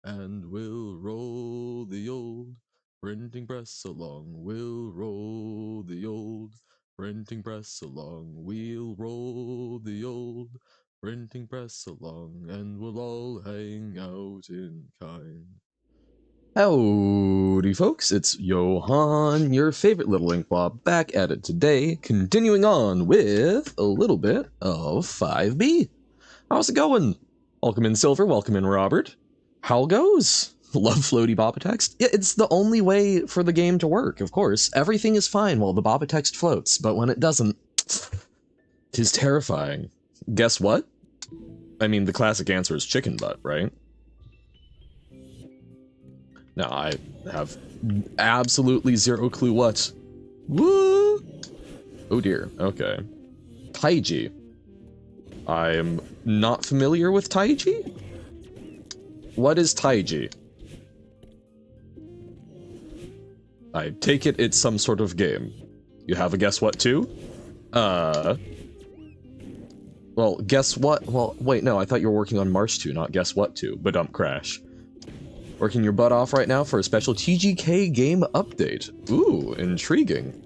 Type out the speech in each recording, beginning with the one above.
and we'll roll the old printing press along. We'll roll the old printing press along. We'll roll the old printing press along, and we'll all hang out in kind. Howdy, folks, it's Johan, your favorite little ink blob, back at it today, continuing on with a little bit of 5B. How's it going? Welcome in, Silver, welcome in, Robert. How goes? Love floaty Baba text? Yeah, it's the only way for the game to work, of course. Everything is fine while the Baba text floats, but when it doesn't, tis terrifying. Guess what? I mean, the classic answer is chicken butt, right? No, I have absolutely zero clue what. Woo! Oh dear, okay. Taiji. I'm not familiar with Taiji? What is Taiji? I take it it's some sort of game. You have a guess what too? Well, guess what? Well, wait, no, I thought you were working on March 2, not guess what 2, but dump crash. Working your butt off right now for a special TGK game update. Ooh, intriguing.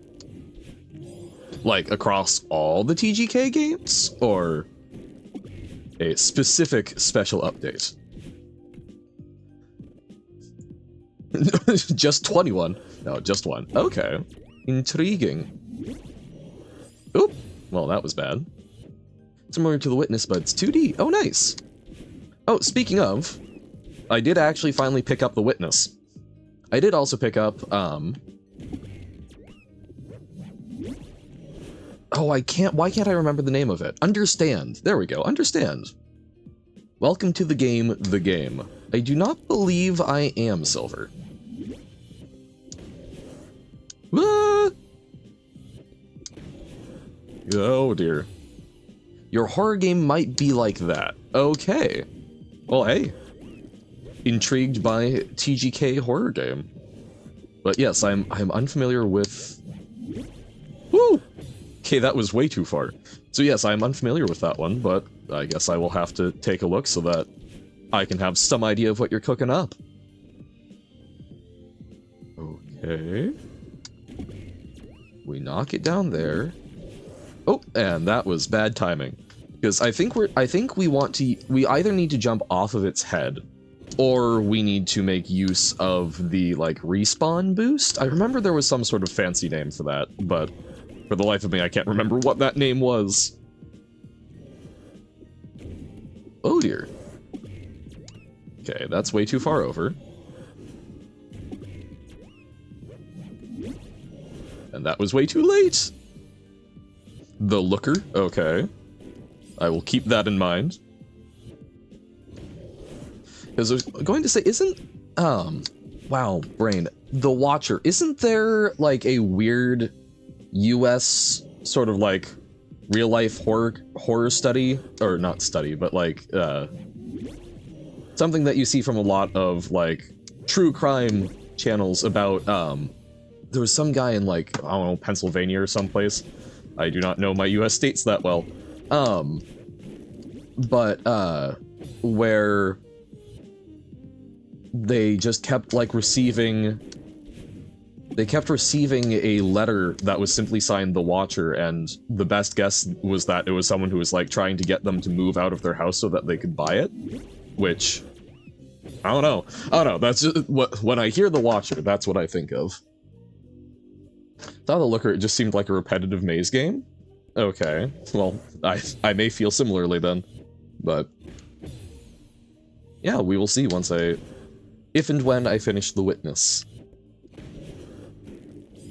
Like, across all the TGK games? Or a specific special update? Just 21? No, just one. Okay. Intriguing. Oop. Well, that was bad. Similar to The Witness, but it's 2D. Oh, nice. Oh, speaking of, I did actually finally pick up The Witness. I did also pick up, oh, why can't I remember the name of it? Understand. There we go, Understand. Welcome to the game, The Game. I do not believe I am Silver. Ah! Oh dear. Your horror game might be like that. Okay. Well, hey. Intrigued by TGK horror game. But yes, I'm unfamiliar with... Woo! Okay, that was way too far. So yes, I'm unfamiliar with that one, but I guess I will have to take a look so that I can have some idea of what you're cooking up. Okay. We knock it down there. Oh, and that was bad timing. Because I think we either need to jump off of its head, or we need to make use of the, like, respawn boost? I remember there was some sort of fancy name for that, but for the life of me, I can't remember what that name was. Oh dear. Okay, that's way too far over. And that was way too late! The Looker? Okay. I will keep that in mind. Because I was going to say, isn't... wow, brain. The Watcher, isn't there, like, a weird US sort of, like, real-life horror study? Or not study, but, like, something that you see from a lot of, like, true crime channels about, there was some guy in, like, I don't know, Pennsylvania or someplace. I do not know my US states that well. Where they just kept, like, receiving a letter that was simply signed The Watcher, and the best guess was that it was someone who was, like, trying to get them to move out of their house so that they could buy it, which, I don't know, that's just what, when I hear The Watcher, that's what I think of. Thought The Looker, it just seemed like a repetitive maze game? Okay, well, I may feel similarly then, but yeah, we will see once if and when I finish The Witness.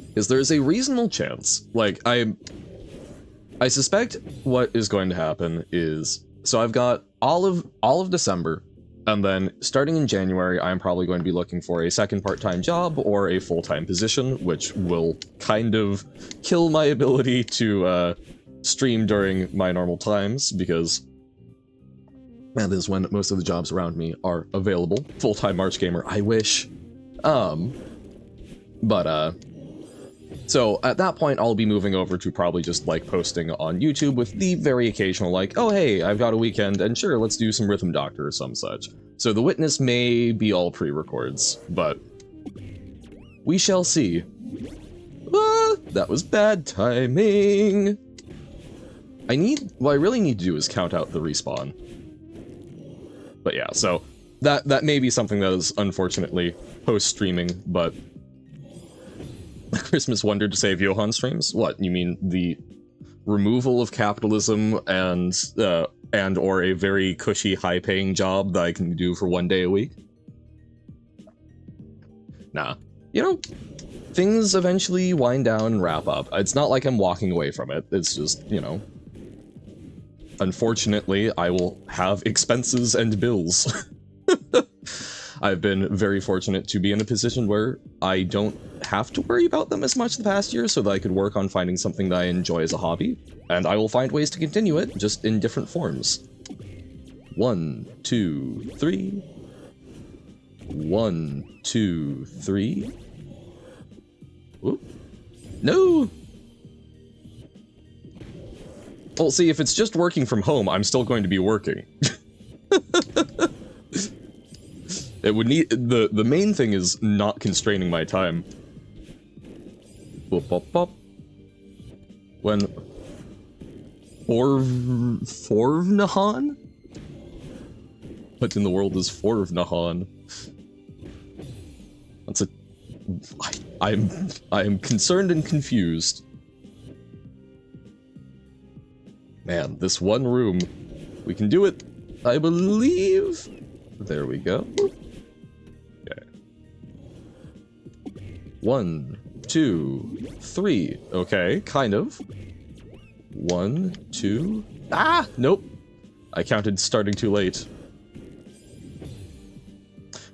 Because there's a reasonable chance, like, I suspect what is going to happen is, so I've got all of December, and then starting in January, I'm probably going to be looking for a second part-time job or a full-time position, which will kind of kill my ability to stream during my normal times, because that is when most of the jobs around me are available. Full-time March gamer, I wish. So at that point, I'll be moving over to probably just, like, posting on YouTube with the very occasional, like, oh hey, I've got a weekend, and sure, let's do some Rhythm Doctor or some such. So the witness may be all pre-records, but we shall see. Ah, that was bad timing. What I really need to do is count out the respawn. But yeah, so that may be something that is unfortunately post-streaming, but Christmas Wonder to save Johan streams? What, you mean the removal of capitalism and or a very cushy, high-paying job that I can do for 1 day a week? Nah. You know, things eventually wind down and wrap up. It's not like I'm walking away from it. It's just, you know, unfortunately, I will have expenses and bills. I've been very fortunate to be in a position where I don't have to worry about them as much the past year, so that I could work on finding something that I enjoy as a hobby, and I will find ways to continue it, just in different forms. 1, 2, 3. 1, 2, 3. Oop. No! Well, see, if it's just working from home, I'm still going to be working. It would need... The main thing is not constraining my time. Bop, bop, bop. When... Forvnahan? What in the world is Forvnahan? That's a... I am concerned and confused. Man, this one room. We can do it, I believe. There we go. Okay. 1, 2, 3. Okay, kind of. 1, 2. Ah! Nope. I counted starting too late.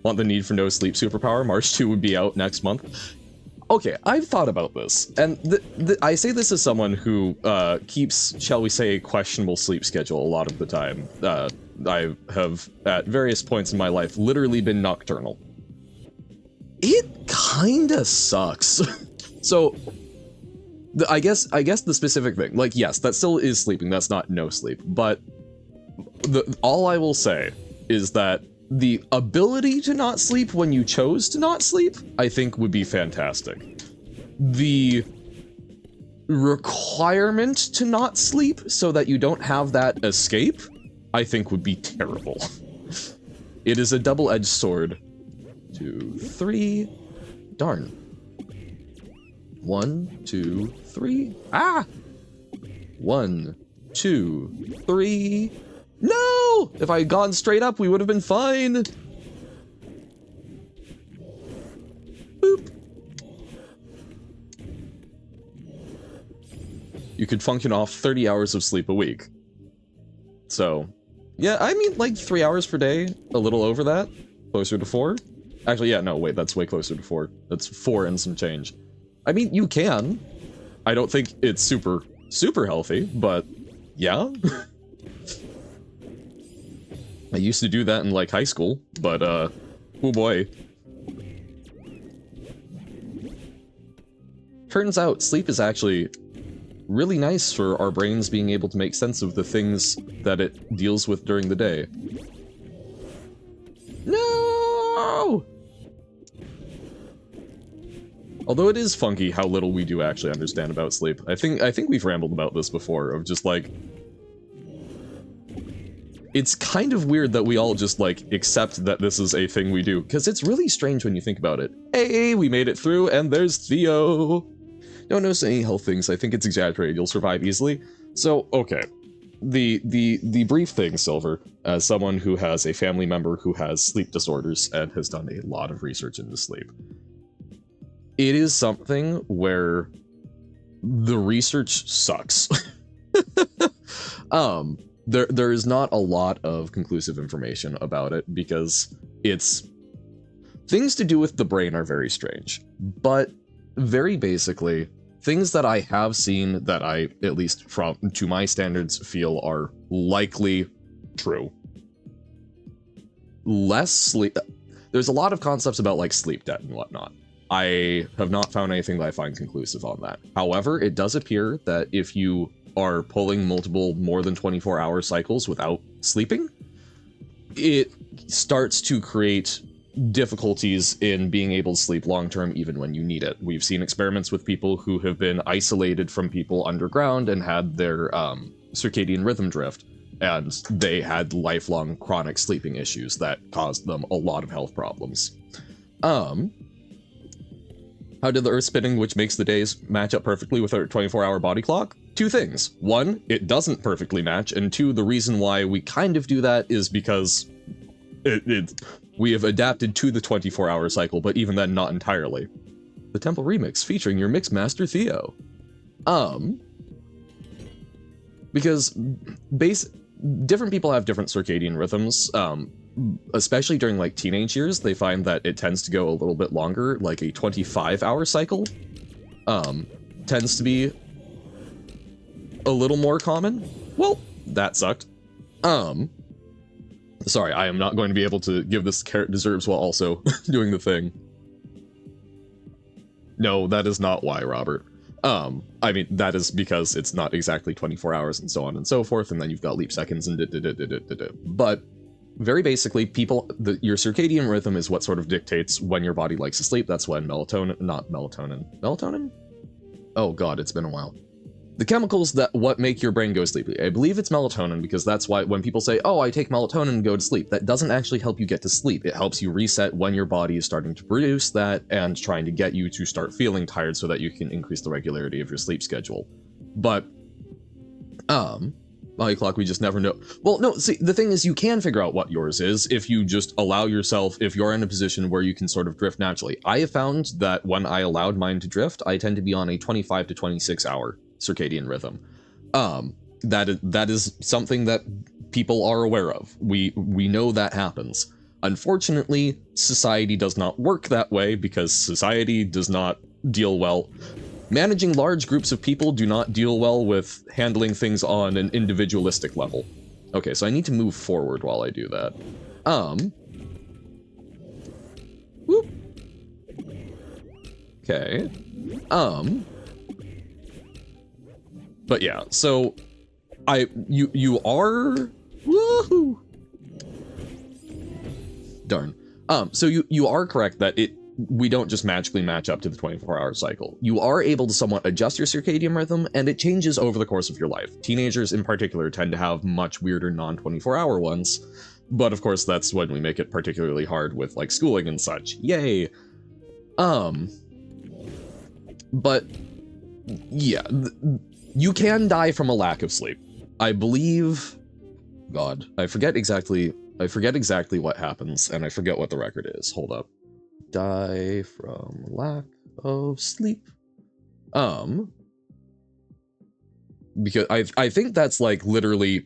Want the need for no sleep superpower? March 2 would be out next month. Okay, I've thought about this, and I say this as someone who keeps, shall we say, a questionable sleep schedule a lot of the time. I have, at various points in my life, literally been nocturnal. It kinda sucks. So, I guess the specific thing, like, yes, that still is sleeping, that's not no sleep, but all I will say is that the ability to not sleep when you chose to not sleep, I think would be fantastic. The requirement to not sleep so that you don't have that escape, I think would be terrible. It is a double-edged sword. 2, 3. Darn. 1, 2, 3. Ah! 1, 2, 3. No! If I had gone straight up, we would have been fine. Boop. You could function off 30 hours of sleep a week. So, yeah, I mean, like 3 hours per day, a little over that, closer to 4. Actually, yeah, no, wait, that's way closer to 4. That's 4 and some change. I mean, you can. I don't think it's super, super healthy, but yeah. I used to do that in, like, high school, but, oh boy. Turns out, sleep is actually really nice for our brains being able to make sense of the things that it deals with during the day. No! Although it is funky how little we do actually understand about sleep. I think we've rambled about this before, of just, like... It's kind of weird that we all just, like, accept that this is a thing we do, because it's really strange when you think about it. Hey, we made it through, and there's Theo! Don't notice any health things, I think it's exaggerated, you'll survive easily. So, okay. The brief thing, Silver, as someone who has a family member who has sleep disorders and has done a lot of research into sleep. It is something where the research sucks. There is not a lot of conclusive information about it because it's... Things to do with the brain are very strange, but very basically, things that I have seen that I, at least to my standards, feel are likely true. Less sleep... There's a lot of concepts about, like, sleep debt and whatnot. I have not found anything that I find conclusive on that. However, it does appear that if you are pulling multiple more than 24-hour cycles without sleeping, it starts to create difficulties in being able to sleep long term even when you need it. We've seen experiments with people who have been isolated from people underground and had their circadian rhythm drift, and they had lifelong chronic sleeping issues that caused them a lot of health problems. How did the Earth spinning, which makes the days, match up perfectly with our 24-hour body clock? Two things. One, it doesn't perfectly match, and two, the reason why we kind of do that is because we have adapted to the 24-hour cycle, but even then, not entirely. The Temple Remix, featuring your Mixmaster Theo. Because different people have different circadian rhythms, especially during like teenage years. They find that it tends to go a little bit longer, like a 25-hour cycle tends to be a little more common. Well, that sucked. Sorry, I am not going to be able to give this carrot deserves while also doing the thing. No, that is not why, Robert. I mean, that is because it's not exactly 24 hours and so on and so forth, and then you've got leap seconds and But very basically, your circadian rhythm is what sort of dictates when your body likes to sleep. That's when melatonin? Oh god, it's been a while. The chemicals that make your brain go sleepy. I believe it's melatonin, because that's why when people say, oh, I take melatonin and go to sleep, that doesn't actually help you get to sleep. It helps you reset when your body is starting to produce that and trying to get you to start feeling tired so that you can increase the regularity of your sleep schedule. But, body clock, we just never know. Well, no, see, the thing is, you can figure out what yours is if you just allow yourself, if you're in a position where you can sort of drift naturally. I have found that when I allowed mine to drift, I tend to be on a 25 to 26 hour circadian rhythm. That is something that people are aware of. We know that happens. Unfortunately, society does not work that way because society does not deal well. Managing large groups of people do not deal well with handling things on an individualistic level. Okay, so I need to move forward while I do that. Whoop. Okay. But yeah, so you are, woohoo! Darn. So you are correct that we don't just magically match up to the 24-hour cycle. You are able to somewhat adjust your circadian rhythm, and it changes over the course of your life. Teenagers in particular tend to have much weirder non-24-hour ones, but of course that's when we make it particularly hard with like schooling and such. Yay! But yeah, you can die from a lack of sleep. I believe, God, I forget exactly what happens, and I forget what the record is. Hold up. Die from lack of sleep. Because I think that's like literally,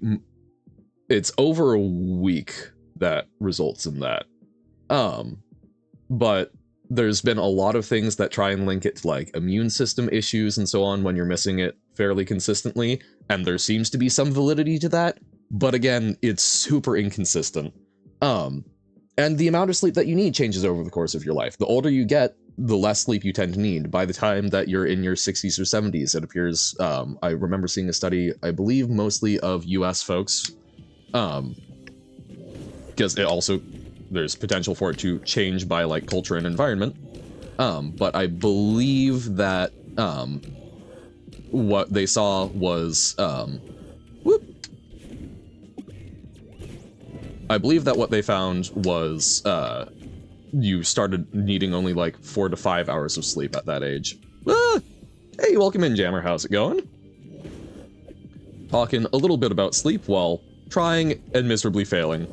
it's over a week that results in that. But there's been a lot of things that try and link it to like immune system issues and so on when you're missing it fairly consistently, and there seems to be some validity to that, but again, it's super inconsistent. And the amount of sleep that you need changes over the course of your life. The older you get, the less sleep you tend to need. By the time that you're in your 60s or 70s, it appears, I remember seeing a study, I believe mostly of US folks, because it also, there's potential for it to change by like culture and environment. But I believe that what they saw was, I believe that what they found was you started needing only like 4 to 5 hours of sleep at that age. Hey, welcome in, Jammer. How's it going? Talking a little bit about sleep while trying and miserably failing.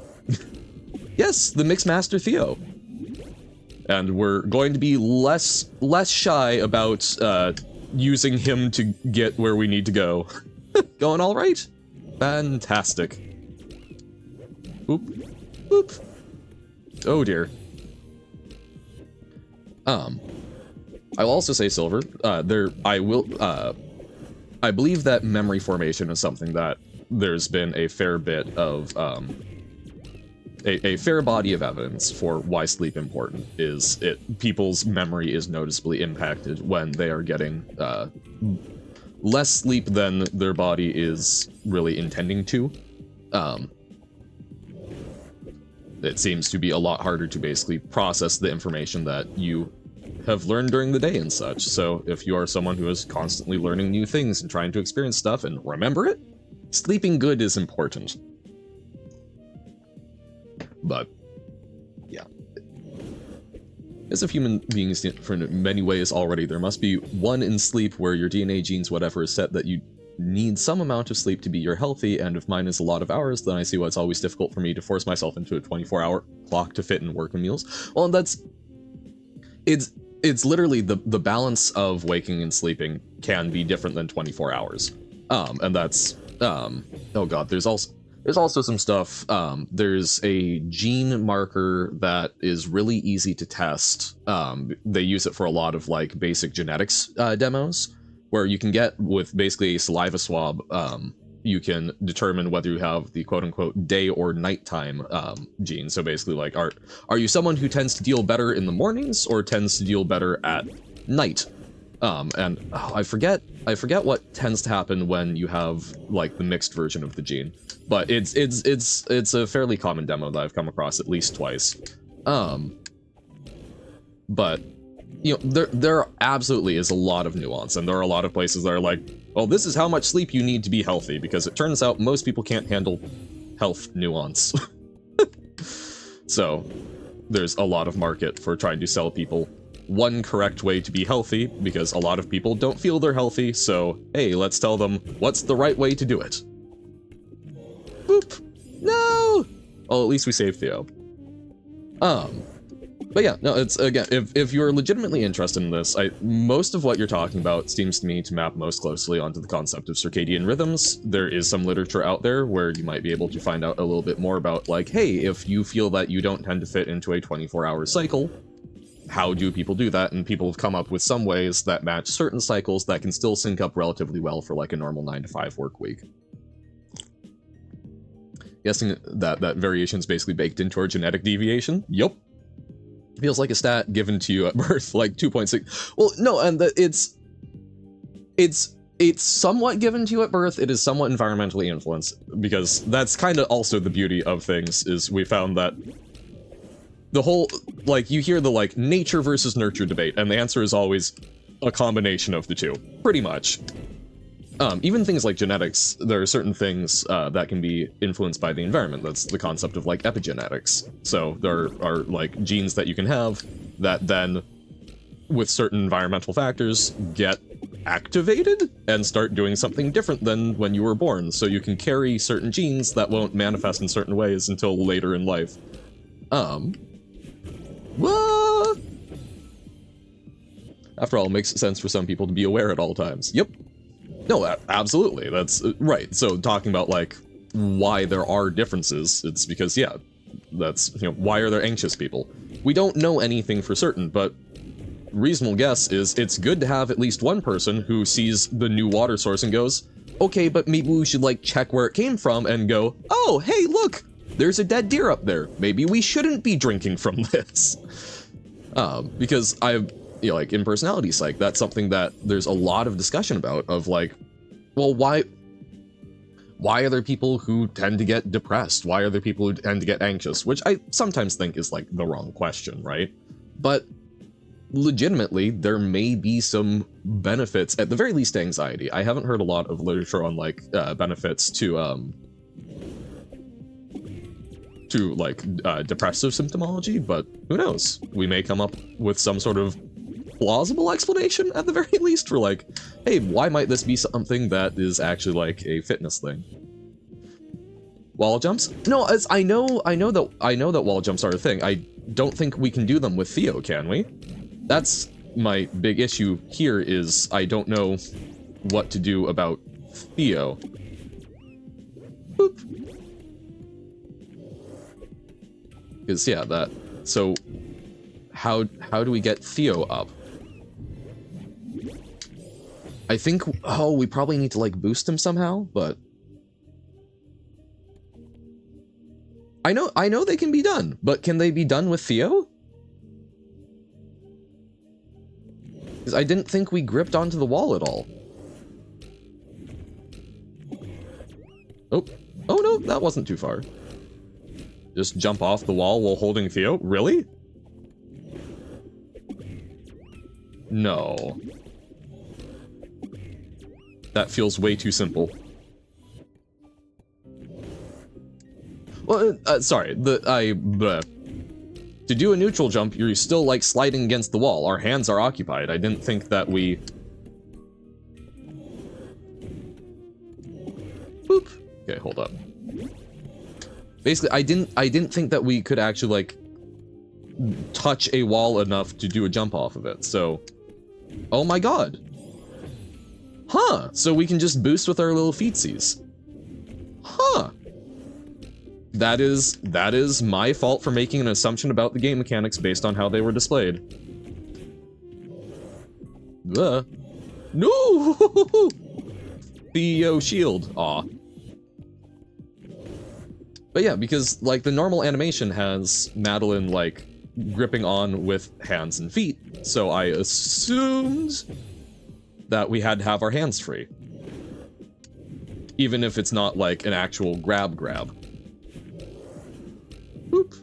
Yes, the Mixmaster Theo. And we're going to be less shy about using him to get where we need to go. Going all right? Fantastic. Oop. Oop. Oh dear. I will also say, Silver, I believe that memory formation is something that there's been a fair bit of, a fair body of evidence for why sleep important is people's memory is noticeably impacted when they are getting, less sleep than their body is really intending to. it seems to be a lot harder to basically process the information that you have learned during the day and such. So if you are someone who is constantly learning new things and trying to experience stuff and remember it, sleeping good is important. But yeah, as if human beings different in many ways already, there must be one in sleep where your DNA genes, whatever, is set that you need some amount of sleep to be your healthy, and if mine is a lot of hours, then I see why it's always difficult for me to force myself into a 24-hour clock to fit in work and meals. Well, it's literally the balance of waking and sleeping can be different than 24 hours. And that's, oh god, there's also some stuff. There's a gene marker that is really easy to test. They use it for a lot of like basic genetics demos, where you can get with basically a saliva swab, you can determine whether you have the quote-unquote day or nighttime gene. So basically, like, are you someone who tends to deal better in the mornings or tends to deal better at night? And I forget what tends to happen when you have like the mixed version of the gene, but it's a fairly common demo that I've come across at least twice. But you know, there absolutely is a lot of nuance, and there are a lot of places that are like, well, this is how much sleep you need to be healthy, because it turns out most people can't handle health nuance. So there's a lot of market for trying to sell people one correct way to be healthy, because a lot of people don't feel they're healthy, so hey, let's tell them what's the right way to do it. Boop. No! Well, at least we saved Theo. But yeah, no, it's, again, if you're legitimately interested in this, most of what you're talking about seems to me to map most closely onto the concept of circadian rhythms. There is some literature out there where you might be able to find out a little bit more about, like, hey, if you feel that you don't tend to fit into a 24-hour cycle, how do people do that? And people have come up with some ways that match certain cycles that can still sync up relatively well for, like, a normal 9-to-5 work week. Guessing that variation is basically baked into our genetic deviation? Yup. Feels like a stat given to you at birth, like 2.6. Well, no, and it's somewhat given to you at birth. It is somewhat environmentally influenced, because that's kind of also the beauty of things, is we found that the whole, like, you hear the, like, nature versus nurture debate, and the answer is always a combination of the two, pretty much. Even things like genetics, there are certain things that can be influenced by the environment. That's the concept of, like, epigenetics. So there are like, genes that you can have that then, with certain environmental factors, get activated and start doing something different than when you were born. So you can carry certain genes that won't manifest in certain ways until later in life. What? After all, it makes sense for some people to be aware at all times. Yep. No, absolutely, that's right. So talking about, like, why there are differences, it's because, yeah, that's, you know, why are there anxious people? We don't know anything for certain, but reasonable guess is it's good to have at least one person who sees the new water source and goes, okay, but maybe we should, like, check where it came from and go, oh, hey, look, there's a dead deer up there. Maybe we shouldn't be drinking from this. Because you know, like, in personality psych, that's something that there's a lot of discussion about, of like, well, why are there people who tend to get depressed? Why are there people who tend to get anxious? Which I sometimes think is, like, the wrong question, right? But legitimately, there may be some benefits, at the very least, to anxiety. I haven't heard a lot of literature on, like, benefits to depressive symptomology, but who knows? We may come up with some sort of plausible explanation, at the very least, for, like, hey, why might this be something that is actually, like, a fitness thing? Wall jumps? No, I know that wall jumps are a thing. I don't think we can do them with Theo, can we? That's my big issue here, is I don't know what to do about Theo. Boop. Because, yeah, so how do we get Theo up? I think, oh, we probably need to, like, boost him somehow, but I know they can be done, but can they be done with Theo? Because I didn't think we gripped onto the wall at all. Oh no, that wasn't too far. Just jump off the wall while holding Theo? Really? No. That feels way too simple. Well, sorry, to do a neutral jump, you're still, like, sliding against the wall. Our hands are occupied. I didn't think that we... Boop. Okay, hold up. Basically, I didn't think that we could actually, like, touch a wall enough to do a jump off of it, so... Oh my god. Huh, so we can just boost with our little feetsies. Huh. That is my fault for making an assumption about the game mechanics based on how they were displayed. No! Theo shield. Aw. But yeah, because, like, the normal animation has Madeline, like, gripping on with hands and feet, so I assumed that we had to have our hands free. Even if it's not, like, an actual grab. Boop.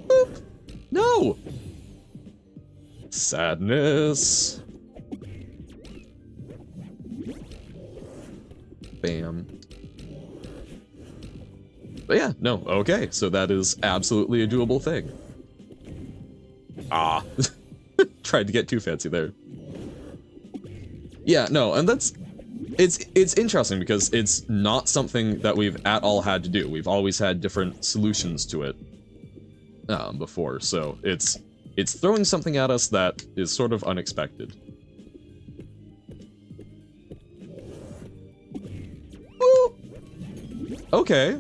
Boop. No! Sadness. Bam. But yeah, no, okay, so that is absolutely a doable thing. Ah. Tried to get too fancy there. Yeah, no, and that's... It's interesting because it's not something that we've at all had to do. We've always had different solutions to it before, so it's throwing something at us that is sort of unexpected. Woo! Okay.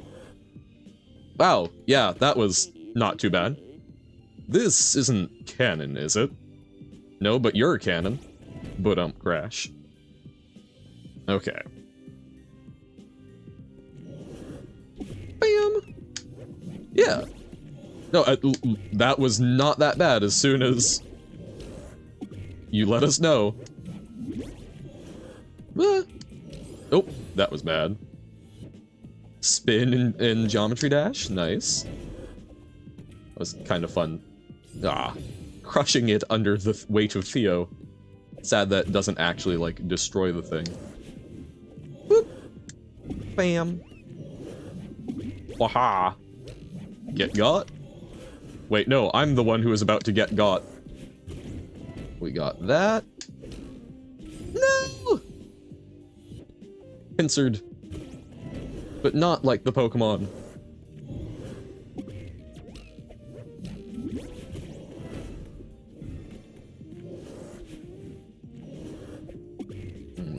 Wow, yeah, that was not too bad. This isn't canon, is it? No, but you're canon. Crash. Okay. Bam! Yeah. No, that was not that bad as soon as you let us know. Ah. Oh, that was bad. Spin in Geometry Dash, nice. That was kind of fun. Ah, crushing it under the weight of Theo. Sad that doesn't actually, like, destroy the thing. Boop. Bam. Waha. Get got? Wait, no, I'm the one who is about to get got. We got that. No! Pincered. But not like the Pokemon.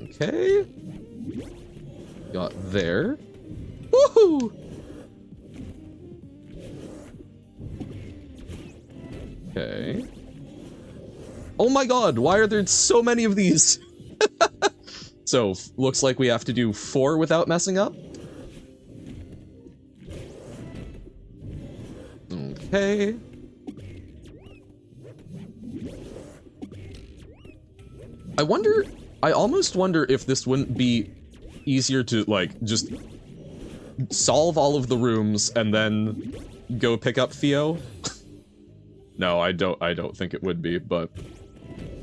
Okay. Got there. Woohoo! Okay. Oh my god, why are there so many of these? So, looks like we have to do 4 without messing up. Okay. I almost wonder if this wouldn't be easier to, like, just solve all of the rooms and then go pick up Theo. No, I don't think it would be, but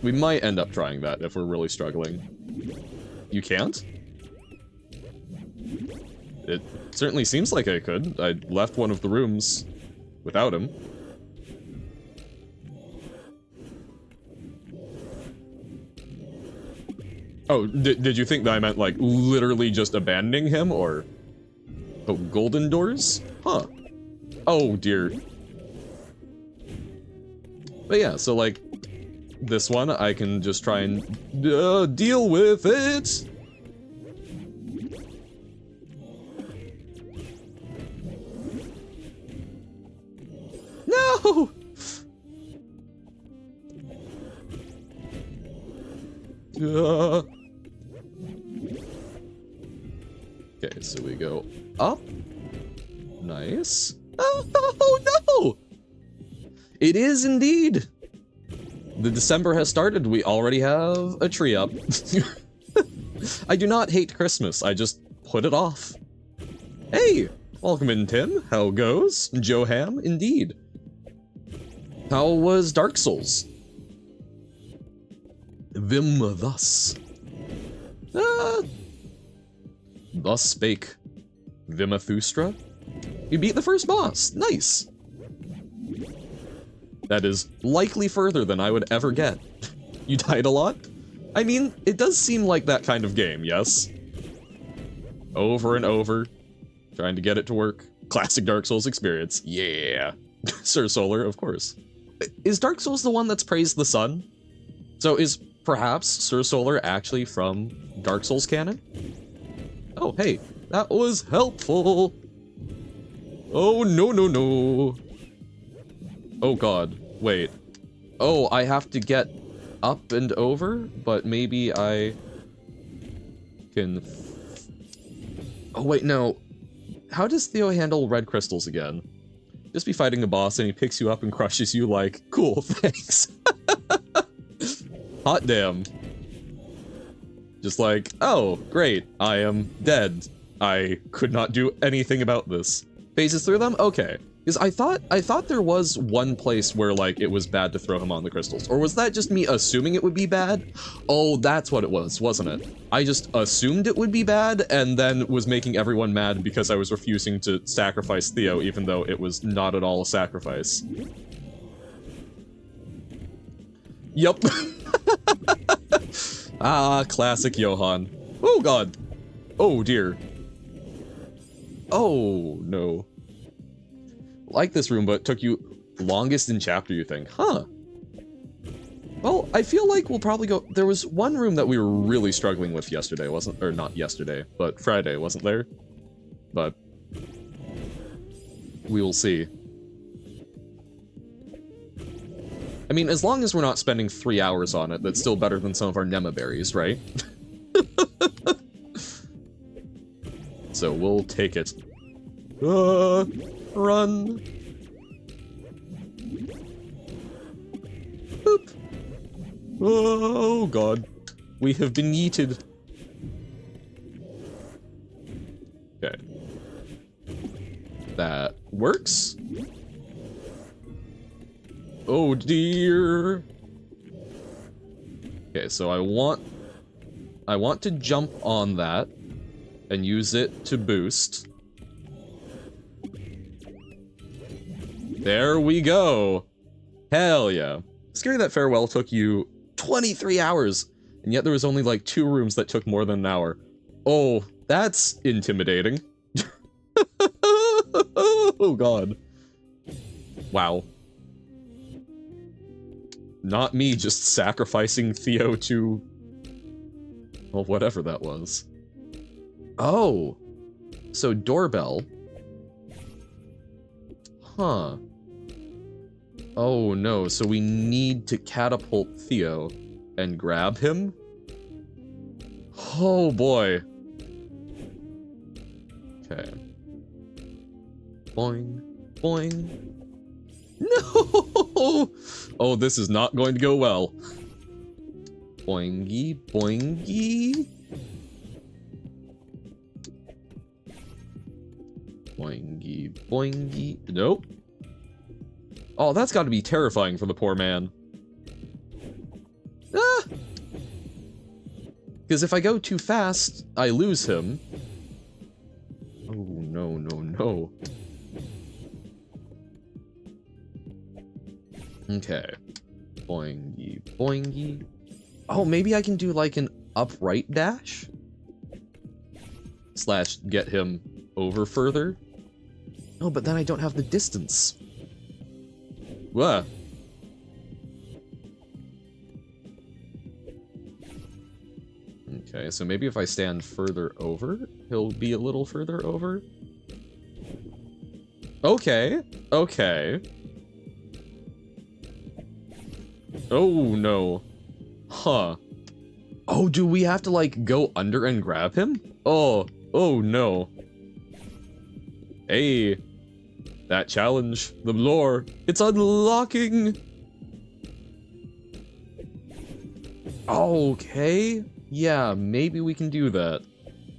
we might end up trying that if we're really struggling. You can't? It certainly seems like I could. I left one of the rooms without him. Oh, did you think that I meant, like, literally just abandoning him, or... Oh, golden doors? Huh. Oh, dear. But yeah, so, like, this one, I can just try and deal with it! No! Okay, so we go up. Nice. Oh, no! It is indeed! The December has started. We already have a tree up. I do not hate Christmas. I just put it off. Hey! Welcome in, Tim. How goes? Joham, indeed. How was Dark Souls? Vim thus. Thus spake Vimathustra. You beat the first boss. Nice. That is likely further than I would ever get. You died a lot? I mean, it does seem like that kind of game, yes? Over and over, trying to get it to work. Classic Dark Souls experience. Yeah. Sir Solar, of course. Is Dark Souls the one that's praised the sun? So is perhaps Sir Solar actually from Dark Souls canon? Oh, hey, that was helpful. Oh, no, no, no. Oh, God. Wait. Oh, I have to get up and over? But maybe I can... Oh, wait, no. How does Theo handle red crystals again? Just be fighting a boss and he picks you up and crushes you like, cool, thanks. Hot damn. Just like, oh, great, I am dead. I could not do anything about this. Phases through them? Okay. Because I thought there was one place where, like, it was bad to throw him on the crystals. Or was that just me assuming it would be bad? Oh, that's what it was, wasn't it? I just assumed it would be bad, and then was making everyone mad because I was refusing to sacrifice Theo, even though it was not at all a sacrifice. Yup. Ah, classic Johann. Oh, God. Oh, dear. Oh, no. Like this room, but took you longest in chapter, you think? Huh. Well, I feel like we'll probably go... There was one room that we were really struggling with yesterday, wasn't... Or not yesterday, but Friday, wasn't there? But... we will see. I mean, as long as we're not spending 3 hours on it, that's still better than some of our Nema berries, right? So we'll take it. Run. Boop. Oh, God. We have been yeeted. Okay. That works. Oh, dear. Okay, so I want to jump on that and use it to boost. There we go. Hell yeah. Scary that farewell took you 23 hours, and yet there was only like 2 rooms that took more than an hour. Oh, that's intimidating. Oh, God. Wow. Not me just sacrificing Theo to... well, whatever that was. Oh. So, doorbell. Huh. Oh no, so we need to catapult Theo and grab him? Oh boy. Okay. Boing, boing. No! Oh, this is not going to go well. Boingy, boingy. Boingy, boingy. Nope. Oh, that's got to be terrifying for the poor man. Ah! Because if I go too fast, I lose him. Oh, no, no, no. Okay. Boingy, boingy. Oh, maybe I can do like an upright dash? Slash get him over further? Oh, but then I don't have the distance. What? Okay, so maybe if I stand further over, he'll be a little further over. Okay, okay. Oh, no. Huh. Oh, do we have to, like, go under and grab him? Oh, oh, no. Hey. That challenge, the lore, it's unlocking! Okay, yeah, maybe we can do that.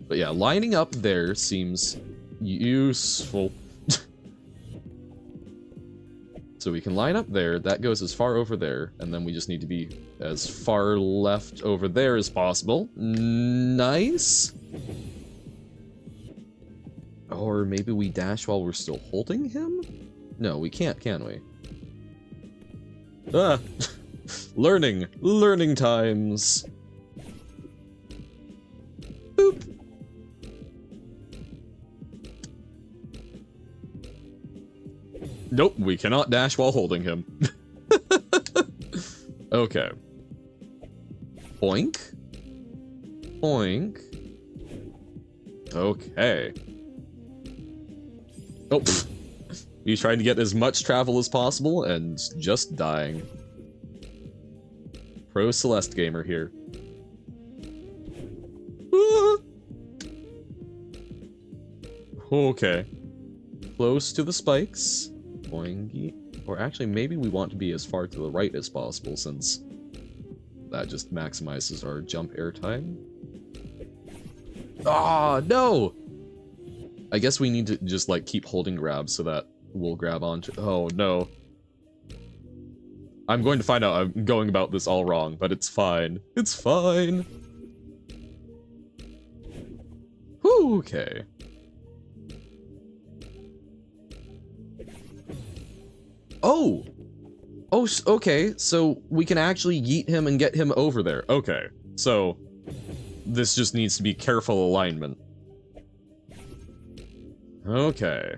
But yeah, lining up there seems useful. So we can line up there, that goes as far over there, and then we just need to be as far left over there as possible. Nice! Or maybe we dash while we're still holding him? No, we can't, can we? Ah! Learning times! Boop! Nope, we cannot dash while holding him. Okay. Boink. Boink. Okay. Oh, pfft. He's trying to get as much travel as possible and just dying. Pro Celeste gamer here. Ah. Okay. Close to the spikes. Boingy. Or actually, maybe we want to be as far to the right as possible, since that just maximizes our jump air time. Ah, no! I guess we need to just, like, keep holding grab so that we'll grab onto— oh, no. I'm going to find out I'm going about this all wrong, but it's fine. It's fine! Whew, okay. Oh! Oh, okay, so we can actually yeet him and get him over there. Okay, so this just needs to be careful alignment. Okay.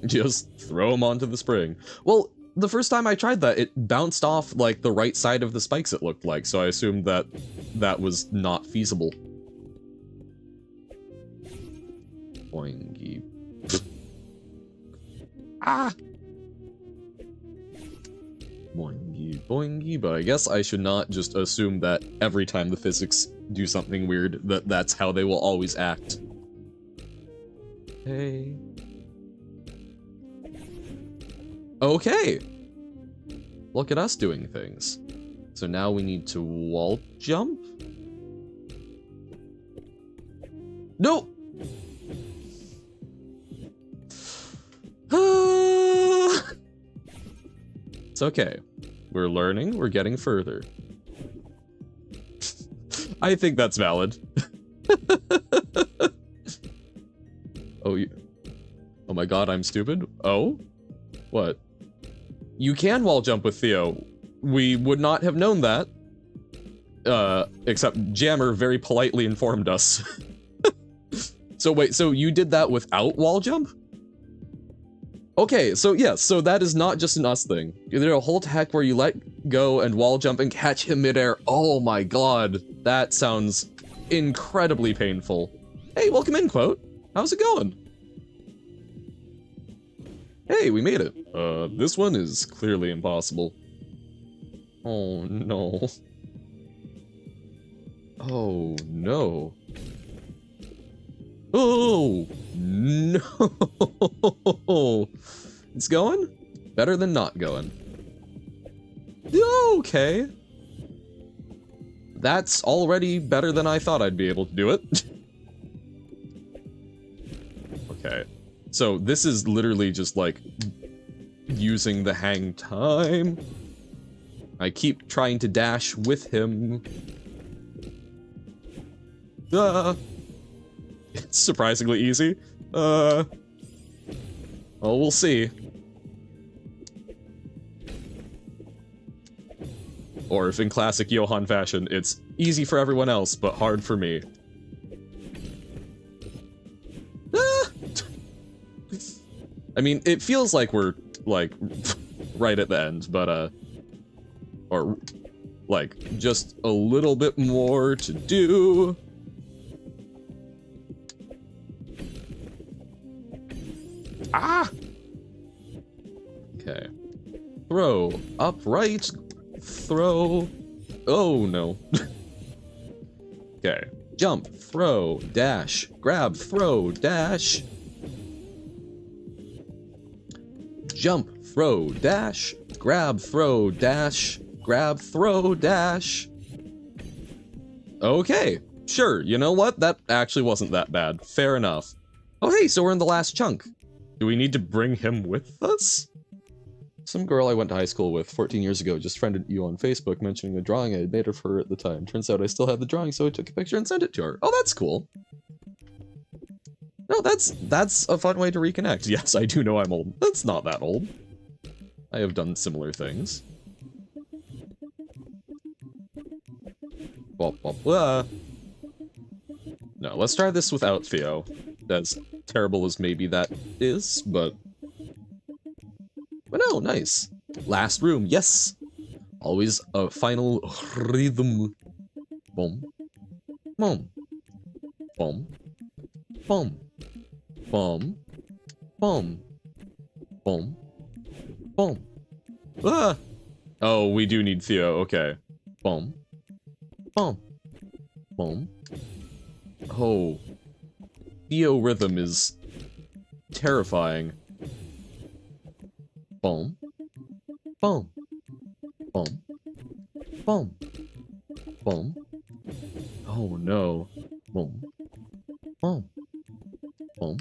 Just throw him onto the spring. Well, the first time I tried that, it bounced off, like, the right side of the spikes, it looked like, so I assumed that that was not feasible. Boingy. Ah! Boingy, boingy, but I guess I should not just assume that every time the physics do something weird, that's how they will always act. Hey. Okay! Look at us doing things. So now we need to wall jump? No! It's okay. We're learning, we're getting further. I think that's valid. Oh, oh my god, I'm stupid? Oh? What? You can wall jump with Theo. We would not have known that. Except Jammer very politely informed us. So wait, so you did that without wall jump? Okay, so yes, so that is not just an us thing. You did a whole hack where you let go and wall jump and catch him midair. Oh my god, that sounds incredibly painful. Hey, welcome in, Quote. How's it going? Hey, we made it. This one is clearly impossible. Oh no. Oh no. Oh no! It's going? Better than not going. Okay. That's already better than I thought I'd be able to do it. Okay. So this is literally just like using the hang time. I keep trying to dash with him. It's surprisingly easy. Oh, we'll see. Or if in classic Johan fashion, it's easy for everyone else, but hard for me. I mean, it feels like we're, like, right at the end, but, or, like, just a little bit more to do. Ah! Okay. Throw. Upright. Throw. Oh, no. Okay. Jump. Throw. Dash. Grab. Throw. Dash. Jump. Throw. Dash. Grab. Throw. Dash. Grab. Throw. Dash. Okay. Sure, you know what? That actually wasn't that bad. Fair enough. Oh hey, so we're in the last chunk. Do we need to bring him with us? Some girl I went to high school with 14 years ago just friended you on Facebook mentioning a drawing I had made of her at the time. Turns out I still had the drawing, so I took a picture and sent it to her. Oh, that's cool. No, that's a fun way to reconnect. Yes, I do know I'm old. That's not that old. I have done similar things. Blah, blah, blah. No, let's try this without Theo. As terrible as maybe that is, but no, nice. Last room, yes! Always a final rhythm. Boom. Boom. Boom. Boom. Boom. Boom. Boom. Boom. Ah! Oh, we do need Theo, okay. Boom. Boom. Boom. Oh. Theo rhythm is terrifying. Boom. Boom. Boom. Boom. Boom. Oh no. Boom. Boom. Boom.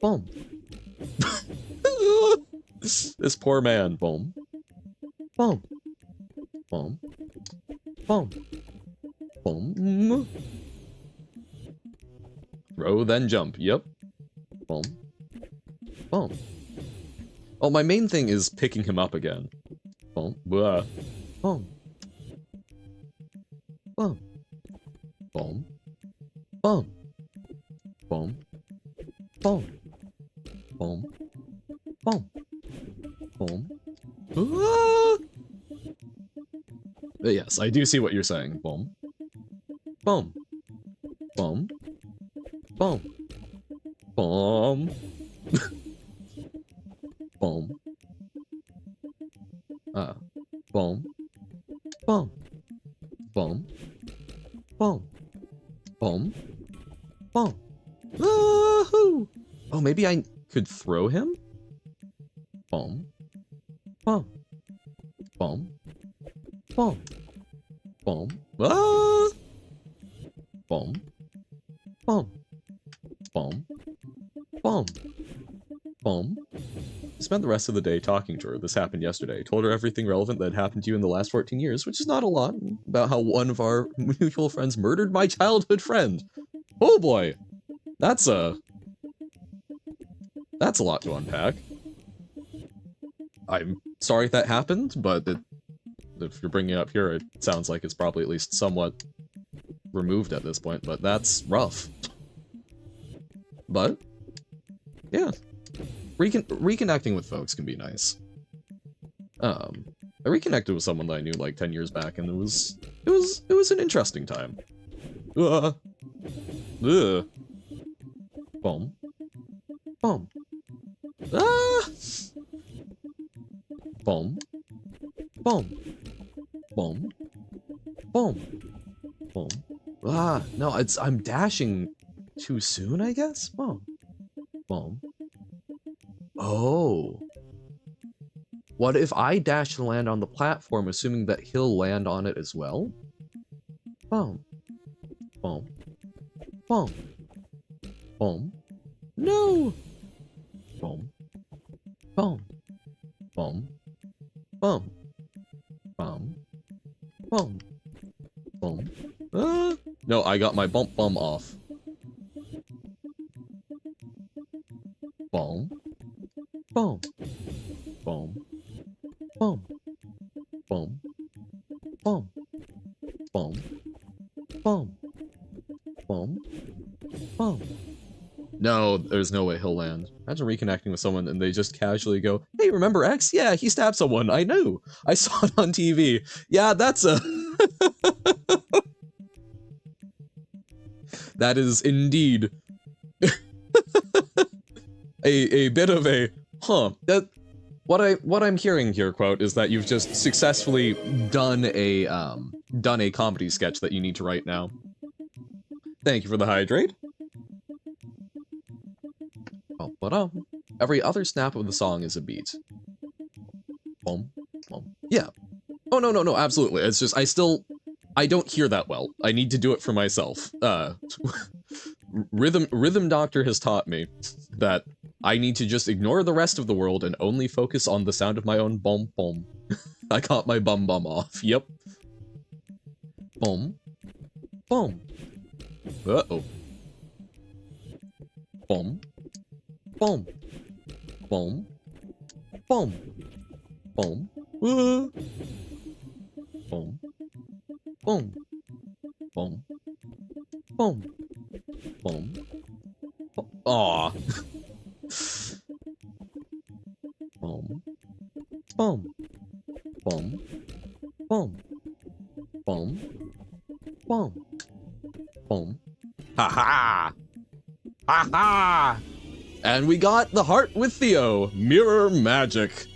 Boom. This poor man. Boom. Boom. Boom. Boom. Boom. Throw, then jump. Yep. Boom. Boom. Oh, my main thing is picking him up again. Boom. Blah. Boom. Boom. Boom. Boom. Boom. Boom. Boom. Boom. Boom. Ah! Yes, I do see what you're saying. Boom. Boom. Boom. Boom. Boom. Boom. Boom. Boom. Boom. Boom. Boom. Boom. Woohoo! Oh, maybe I could throw him? Boom. Boom. Boom. Boom. Boom. Ah! Boom. Boom. Boom. Boom. Boom. Spent the rest of the day talking to her. This happened yesterday. Told her everything relevant that happened to you in the last 14 years, which is not a lot, about how one of our mutual friends murdered my childhood friend. Oh boy! That's a lot to unpack. I'm sorry that happened, but if you're bringing it up here, it sounds like it's probably at least somewhat removed at this point, but that's rough. But, yeah. Reconnecting with folks can be nice. I reconnected with someone that I knew like 10 years back, and it was an interesting time. Boom. Boom. Ah! Boom. Boom. Boom. Boom. Boom. Ah, no, I'm dashing too soon, I guess? Boom. Boom. Oh. What if I dash to land on the platform, assuming that he'll land on it as well? Boom. Boom. Boom. Boom. No! Boom. Boom. Boom. Boom. Boom. Boom. Boom. No, I got my bump bum off. Boom. Boom. Boom. Boom. Boom. Boom. Boom. Boom. Boom. Boom. No, there's no way he'll land. Imagine reconnecting with someone and they just casually go, "Hey, remember X? Yeah, he stabbed someone. I knew. I saw it on TV. Yeah, that's a..." That is indeed a bit of a, that, what I'm hearing here, quote, is that you've just successfully done a comedy sketch that you need to write now. Thank you for the hydrate. Oh, but every other snap of the song is a beat. Boom, boom. Yeah. Oh, no, absolutely. It's just, I still I don't hear that well. I need to do it for myself. Rhythm Doctor has taught me that I need to just ignore the rest of the world and only focus on the sound of my own bum bum. I got my bum bum off. Yep. Bum. Bum. Uh-oh. Bum. Bum. Bum. Bum. Bum. Bum. Bum. Bum. Bum. Bum. Aw. Bum. Bum. Bum. Bum. Bum. Bum. Bum. Ha ha! Ha ha! And we got the heart with Theo. Mirror magic.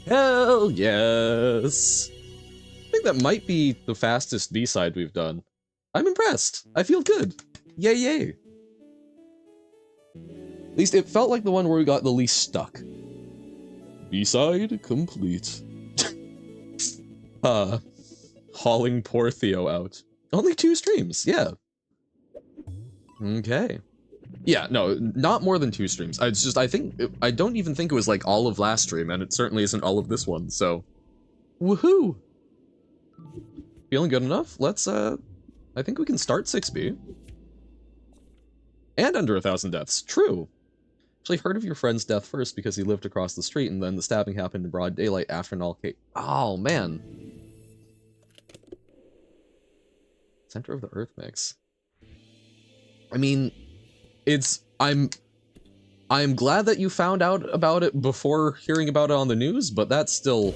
Hell yes. I think that might be the fastest B-side we've done. I'm impressed. I feel good. Yay, yay. At least it felt like the one where we got the least stuck. B-side complete. Hauling poor Theo out. Only 2 streams, yeah. Okay. Yeah, no, not more than 2 streams. It's just, I don't even think it was like all of last stream, and it certainly isn't all of this one, so. Woohoo! Feeling good enough? Let's, I think we can start 6B. And under 1,000 deaths, true. Actually heard of your friend's death first because he lived across the street, and then the stabbing happened in broad daylight after an all-case. Oh, man. Center of the Earth mix. I mean, I'm glad that you found out about it before hearing about it on the news, but that's still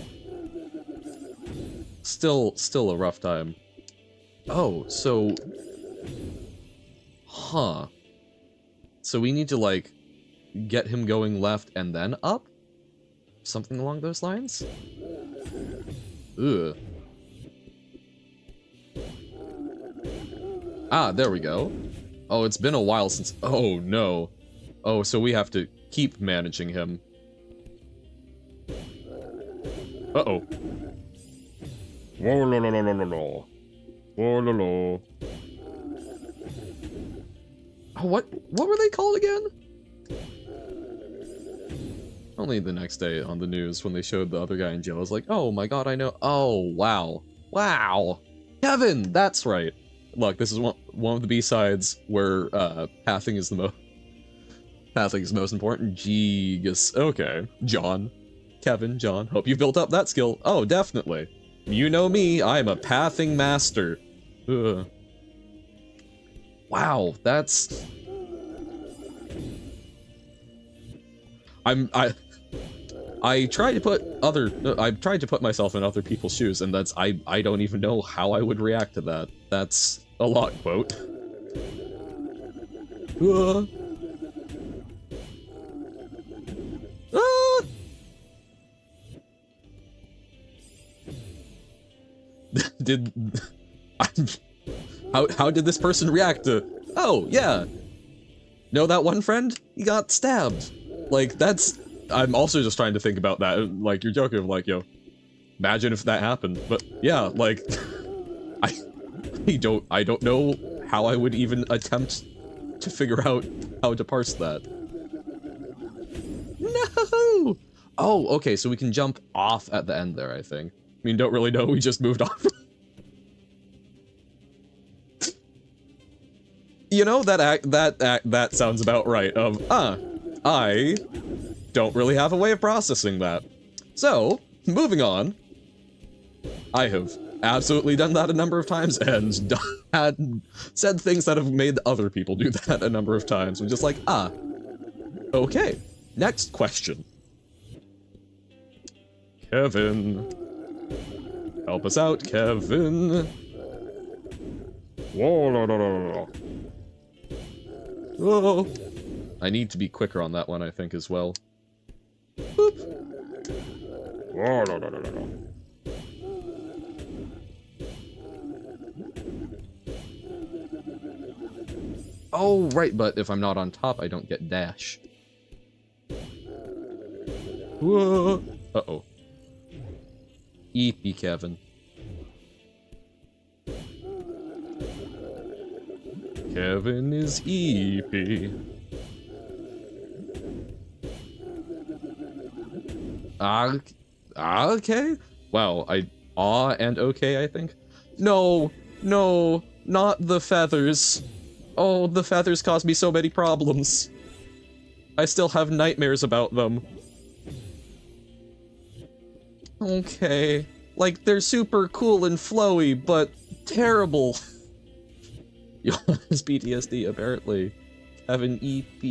a rough time. Oh, so, huh. So we need to, like, get him going left and then up? Something along those lines? Ugh. Ah, there we go. Oh, it's been a while since... Oh, no. Oh, so we have to keep managing him. Uh-oh. Whoa, lo, lo, lo, lo, lo, lo. Whoa, lo, lo. Oh, what were they called again? Only the next day on the news when they showed the other guy in jail. I was like, oh my god, I know. Oh, wow. Wow. Kevin, that's right. Look, this is one of the B-sides where pathing is the most important. Jeez. Okay. John. Kevin, John. Hope you've built up that skill. Oh, definitely. You know me, I'm a pathing master. Ugh. Wow, that's... I tried to put myself in other people's shoes, and that's I don't even know how I would react to that. That's a lot, quote. How did this person react to? Oh yeah, know that one friend? He got stabbed. Like that's. I'm also just trying to think about that. Like you're joking, like yo, imagine if that happened. But yeah, like I don't know how I would even attempt to figure out how to parse that. No. Oh, okay. So we can jump off at the end there. I think. I mean, don't really know. We just moved off. You know, that sounds about right. I don't really have a way of processing that. So, moving on. I have absolutely done that a number of times and had said things that have made other people do that a number of times. I'm just like, okay. Next question. Kevin. Help us out, Kevin. Whoa, no, no, no, no. Whoa. I need to be quicker on that one, I think, as well. Boop. Whoa, no, no, no, no, no. Oh, right, but if I'm not on top, I don't get dash. Whoa. Uh-oh. Eepy, Kevin. Kevin is EP. Okay. Wow, and okay, I think. No, no, not the feathers. Oh, the feathers cause me so many problems. I still have nightmares about them. Okay. Like, they're super cool and flowy, but terrible. Yo, has PTSD, apparently. Kevin EP.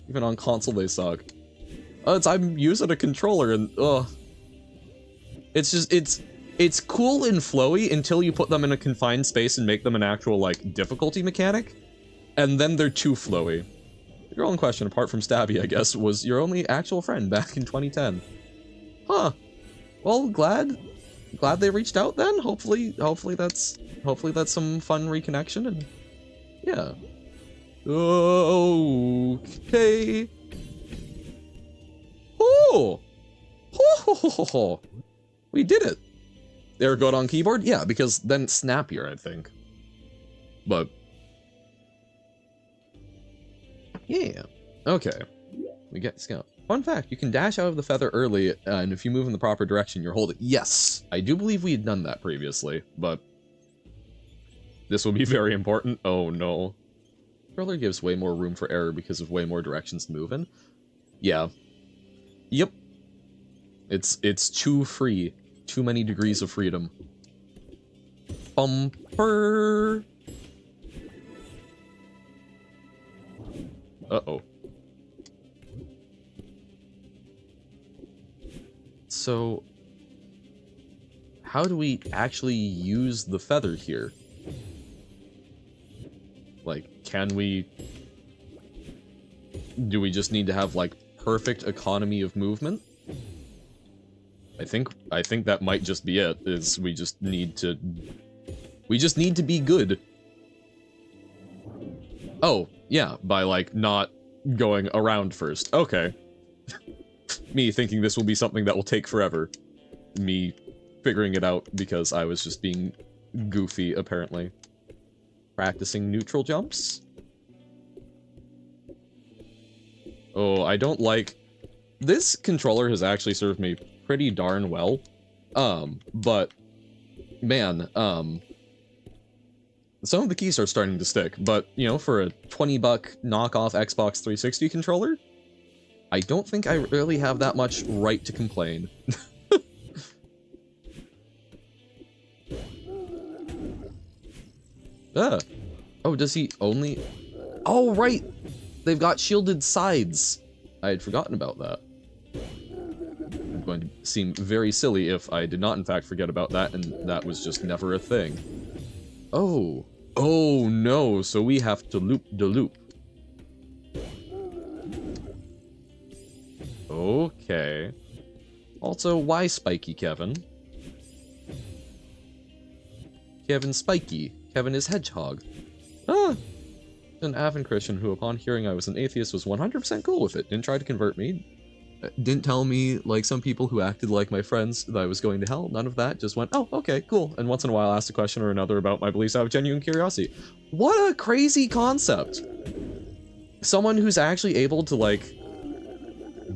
Even on console, they suck. I'm using a controller and, ugh. It's just, it's cool and flowy until you put them in a confined space and make them an actual, like, difficulty mechanic. And then they're too flowy. The girl in question, apart from Stabby, I guess, was your only actual friend back in 2010. Huh. Well, glad they reached out then. Hopefully that's some fun reconnection and yeah. Okay. Oh! Ho! We did it. They're good on keyboard? Yeah, because then it's snappier, I think. But yeah. Okay. We get scout. Fun fact, you can dash out of the feather early, and if you move in the proper direction, you're holding. Yes! I do believe we had done that previously, but this will be very important. Oh no. Controller gives way more room for error because of way more directions to move in. Yeah. Yep. It's too free. Too many degrees of freedom. Bumper! Uh-oh. So, how do we actually use the feather here? Like, do we just need to have, like, perfect economy of movement? I think that might just be it, is we just need to be good. Oh, yeah, by, like, not going around first. Okay. Me thinking this will be something that will take forever. Me figuring it out because I was just being goofy, apparently. Practicing neutral jumps? Oh, I don't like... This controller has actually served me pretty darn well. But... Man, some of the keys are starting to stick, but, you know, for a $20 knockoff Xbox 360 controller, I don't think I really have that much right to complain. Oh, does he only... Oh, right! They've got shielded sides. I had forgotten about that. I'm going to seem very silly if I did not in fact forget about that, and that was just never a thing. Oh. Oh no, so we have to loop the loop. Okay. Also, why Spiky Kevin? Kevin Spiky. Kevin is Hedgehog. Ah! An avid Christian who, upon hearing I was an atheist, was 100% cool with it. Didn't try to convert me. Didn't tell me, like some people who acted like my friends, that I was going to hell. None of that. Just went, oh, okay, cool. And once in a while asked a question or another about my beliefs out of genuine curiosity. What a crazy concept! Someone who's actually able to, like,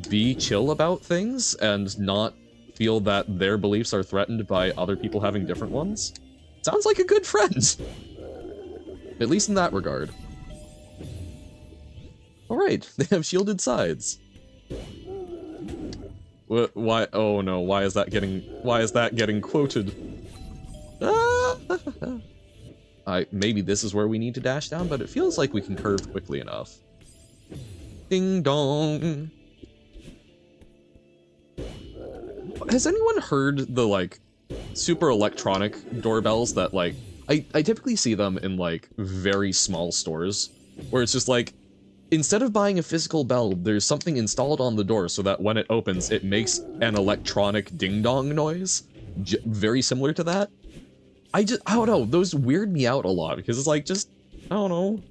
be chill about things and not feel that their beliefs are threatened by other people having different ones. Sounds like a good friend. At least in that regard. Alright, they have shielded sides. Why? Oh no, why is that getting quoted? Ah! Maybe this is where we need to dash down, but it feels like we can curve quickly enough. Ding dong! Has anyone heard the, like, super electronic doorbells that, like, I typically see them in, like, very small stores, where it's just like, instead of buying a physical bell, there's something installed on the door so that when it opens, it makes an electronic ding-dong noise. Very similar to that. I don't know, those weird me out a lot, because it's like, just, I don't know.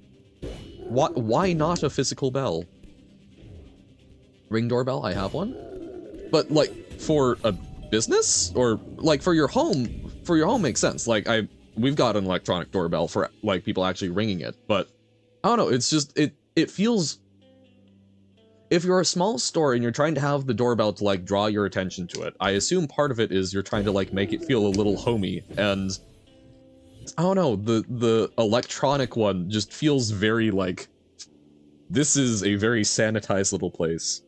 Why not a physical bell? Ring doorbell, I have one. But, like, for a business? Or, like, for your home makes sense. Like, we've got an electronic doorbell for like people actually ringing it, but I don't know, it's just it feels, if you're a small store and you're trying to have the doorbell to like draw your attention to it, I assume part of it is you're trying to like make it feel a little homey, and I don't know, the electronic one just feels very like, this is a very sanitized little place.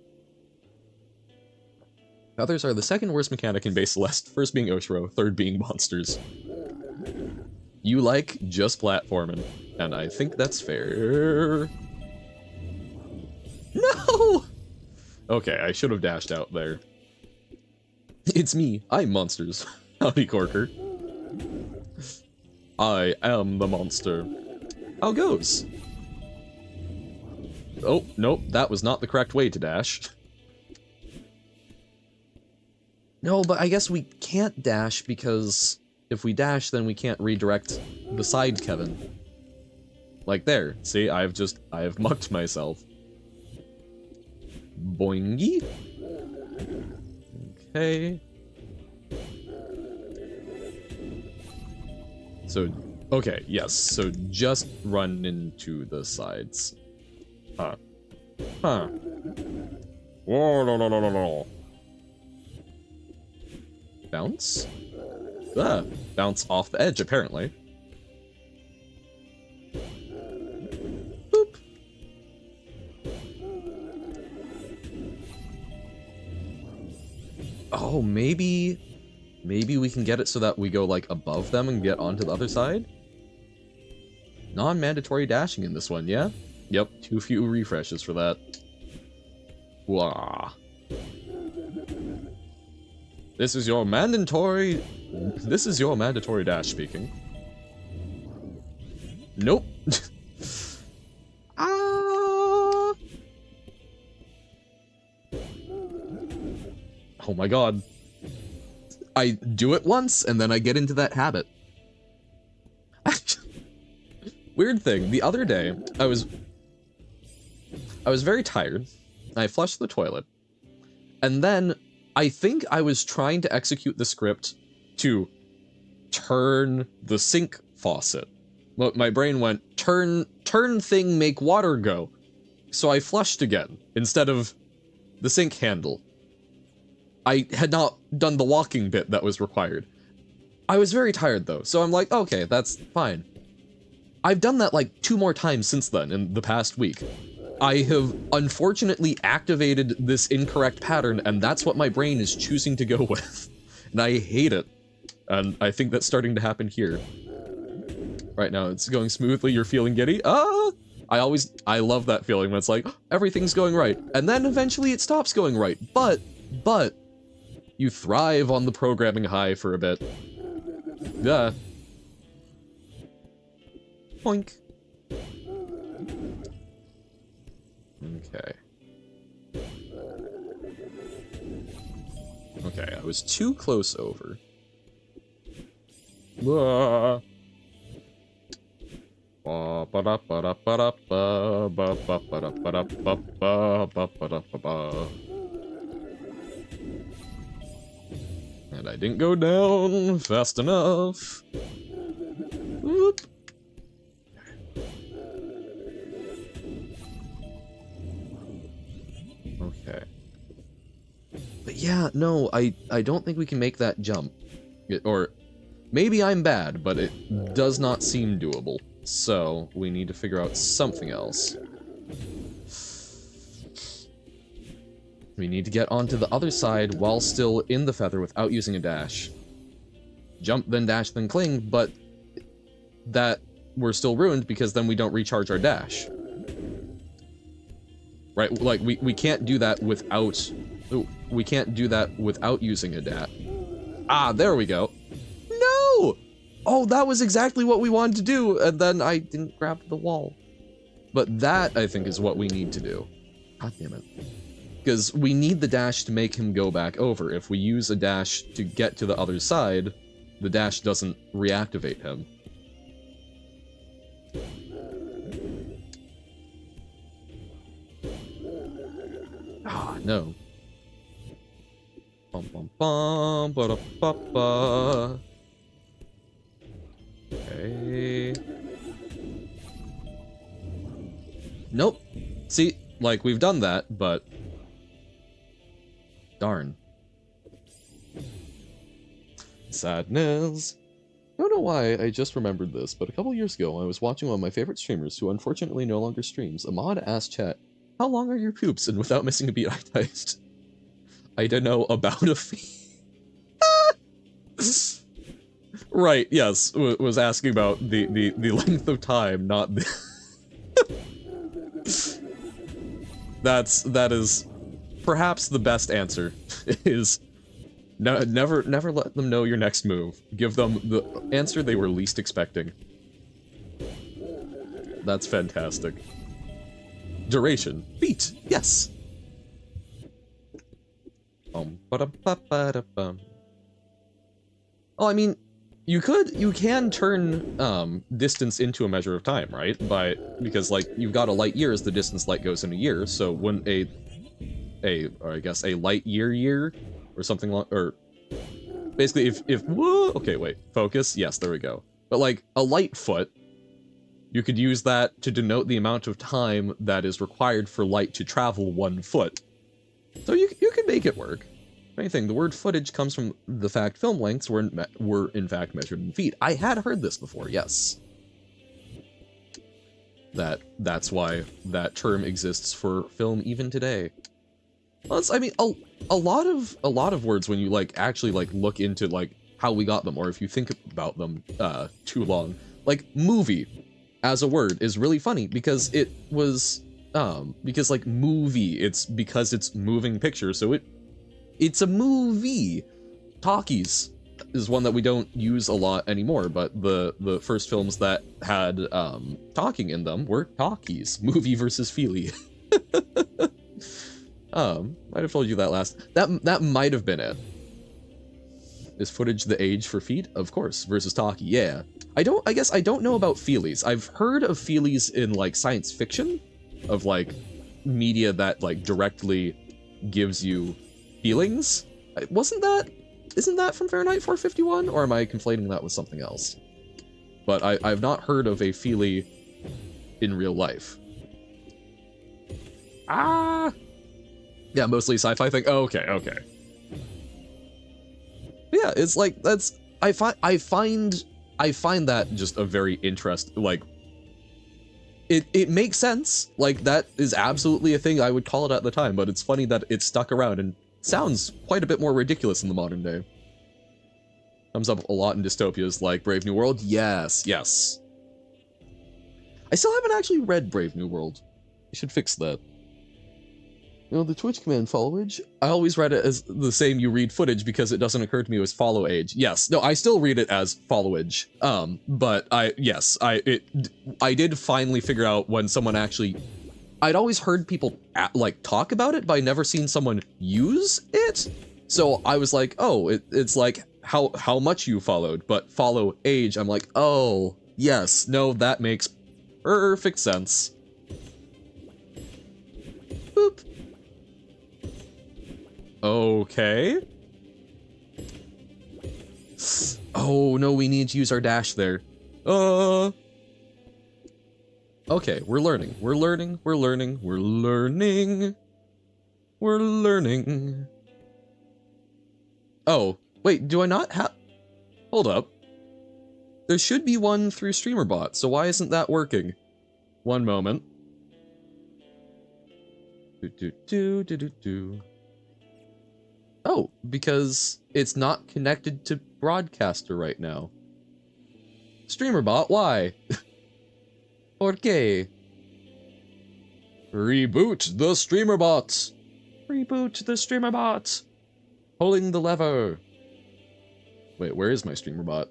Others are the second worst mechanic in base Celeste, first being Oshiro, third being monsters. You like just platforming, and I think that's fair. No! Okay, I should have dashed out there. It's me, I'm monsters. Howdy, Corker. I am the monster. How goes? Oh, nope, that was not the correct way to dash. No, but I guess we can't dash because if we dash, then we can't redirect the side Kevin. Like there, see, I have mucked myself. Boingy. Okay. So, okay, yes, so just run into the sides. Huh. Huh. Whoa, no, no, no, no, no. Bounce? Ah, bounce off the edge, apparently. Boop. Oh, maybe we can get it so that we go, like, above them and get onto the other side? Non-mandatory dashing in this one, yeah? Yep, too few refreshes for that. Wah. This is your mandatory dash speaking. Nope. Ah. Oh my god. I do it once and then I get into that habit. Weird thing, the other day I was very tired. I flushed the toilet. And then I think I was trying to execute the script to turn the sink faucet. My brain went, turn thing, make water go. So I flushed again, instead of the sink handle. I had not done the walking bit that was required. I was very tired though, so I'm like, okay, that's fine. I've done that like 2 more times since then in the past week. I have unfortunately activated this incorrect pattern, and that's what my brain is choosing to go with. And I hate it. And I think that's starting to happen here. Right now, it's going smoothly, you're feeling giddy. Ah! I love that feeling when it's like, everything's going right. And then eventually it stops going right. But, you thrive on the programming high for a bit. Yeah. Boink. Okay. Okay, I was too close over. Ah. And I didn't go down fast enough. Whoop. Okay. But yeah, no, I don't think we can make that jump. Or maybe I'm bad, but it does not seem doable. So we need to figure out something else. We need to get onto the other side while still in the feather without using a dash. Jump, then dash, then cling, but that we're still ruined because then we don't recharge our dash. Right, like we can't do that without using a dash. Ah, there we go. No! Oh, that was exactly what we wanted to do, and then I didn't grab the wall. But that, I think, is what we need to do. God damn it. Because we need the dash to make him go back over. If we use a dash to get to the other side, the dash doesn't reactivate him. Ah, no. Bum bum bum ba da ba ba. Okay. Nope. See, like, we've done that, but... Darn. Sadness. I don't know why I just remembered this, but a couple years ago I was watching one of my favorite streamers who unfortunately no longer streams. Ahmad asked chat, "How long are your poops?" And without missing a beat, I typed, "I don't know, about a fee." Right, yes, was asking about the length of time, not the... That is perhaps the best answer, is never let them know your next move. Give them the answer they were least expecting. That's fantastic. Duration. Beat. Yes. Ba-da-ba-ba-da-bum. Oh, I mean, you can turn distance into a measure of time, right? Because like you've got a light year as the distance light goes in a year. So when or I guess a light year or something like, or basically if whoa, okay, wait, focus. Yes, there we go. But like a light foot, you could use that to denote the amount of time that is required for light to travel 1 foot. So you can make it work. If anything, the word footage comes from the fact film lengths were in fact measured in feet. I had heard this before, yes. That's why that term exists for film even today. Well, I mean, a lot of words, when you like actually like look into like how we got them, or if you think about them too long, like movie as a word is really funny because it was because like movie, because it's moving picture, so it's a movie. Talkies is one that we don't use a lot anymore, but the first films that had talking in them were talkies. Movie versus feely. Might have told you that last. That might have been it. Is footage the age for feet? Of course. Versus talkie, yeah. I guess I don't know about feelies. I've heard of feelies in like science fiction, of like media that like directly gives you feelings. Isn't that from Fahrenheit 451, or am I conflating that with something else? But I've not heard of a feely in real life. Ah, yeah, mostly sci-fi thing. Oh, okay. Yeah, it's like I find that just a very interesting, like, it makes sense. Like, that is absolutely a thing I would call it at the time, but it's funny that it stuck around and sounds quite a bit more ridiculous in the modern day. Comes up a lot in dystopias like Brave New World. Yes. I still haven't actually read Brave New World. I should fix that. You know, the Twitch command followage, I always read it as the same you read footage because it doesn't occur to me as follow age. Yes, no, I still read it as followage. But I did finally figure out when someone actually, I'd always heard people like talk about it, but I never seen someone use it. So I was like, oh, it's like how much you followed, but follow age. I'm like, oh, yes, no, that makes perfect sense. Boop. Okay. Oh, no, we need to use our dash there. Okay, we're learning. Oh, wait, do I not have... Hold up. There should be one through StreamerBot, so why isn't that working? One moment. Oh, because it's not connected to Broadcaster right now. StreamerBot, why? ¿Por qué? Reboot the StreamerBot! Reboot the StreamerBot! Pulling the lever! Wait, where is my StreamerBot?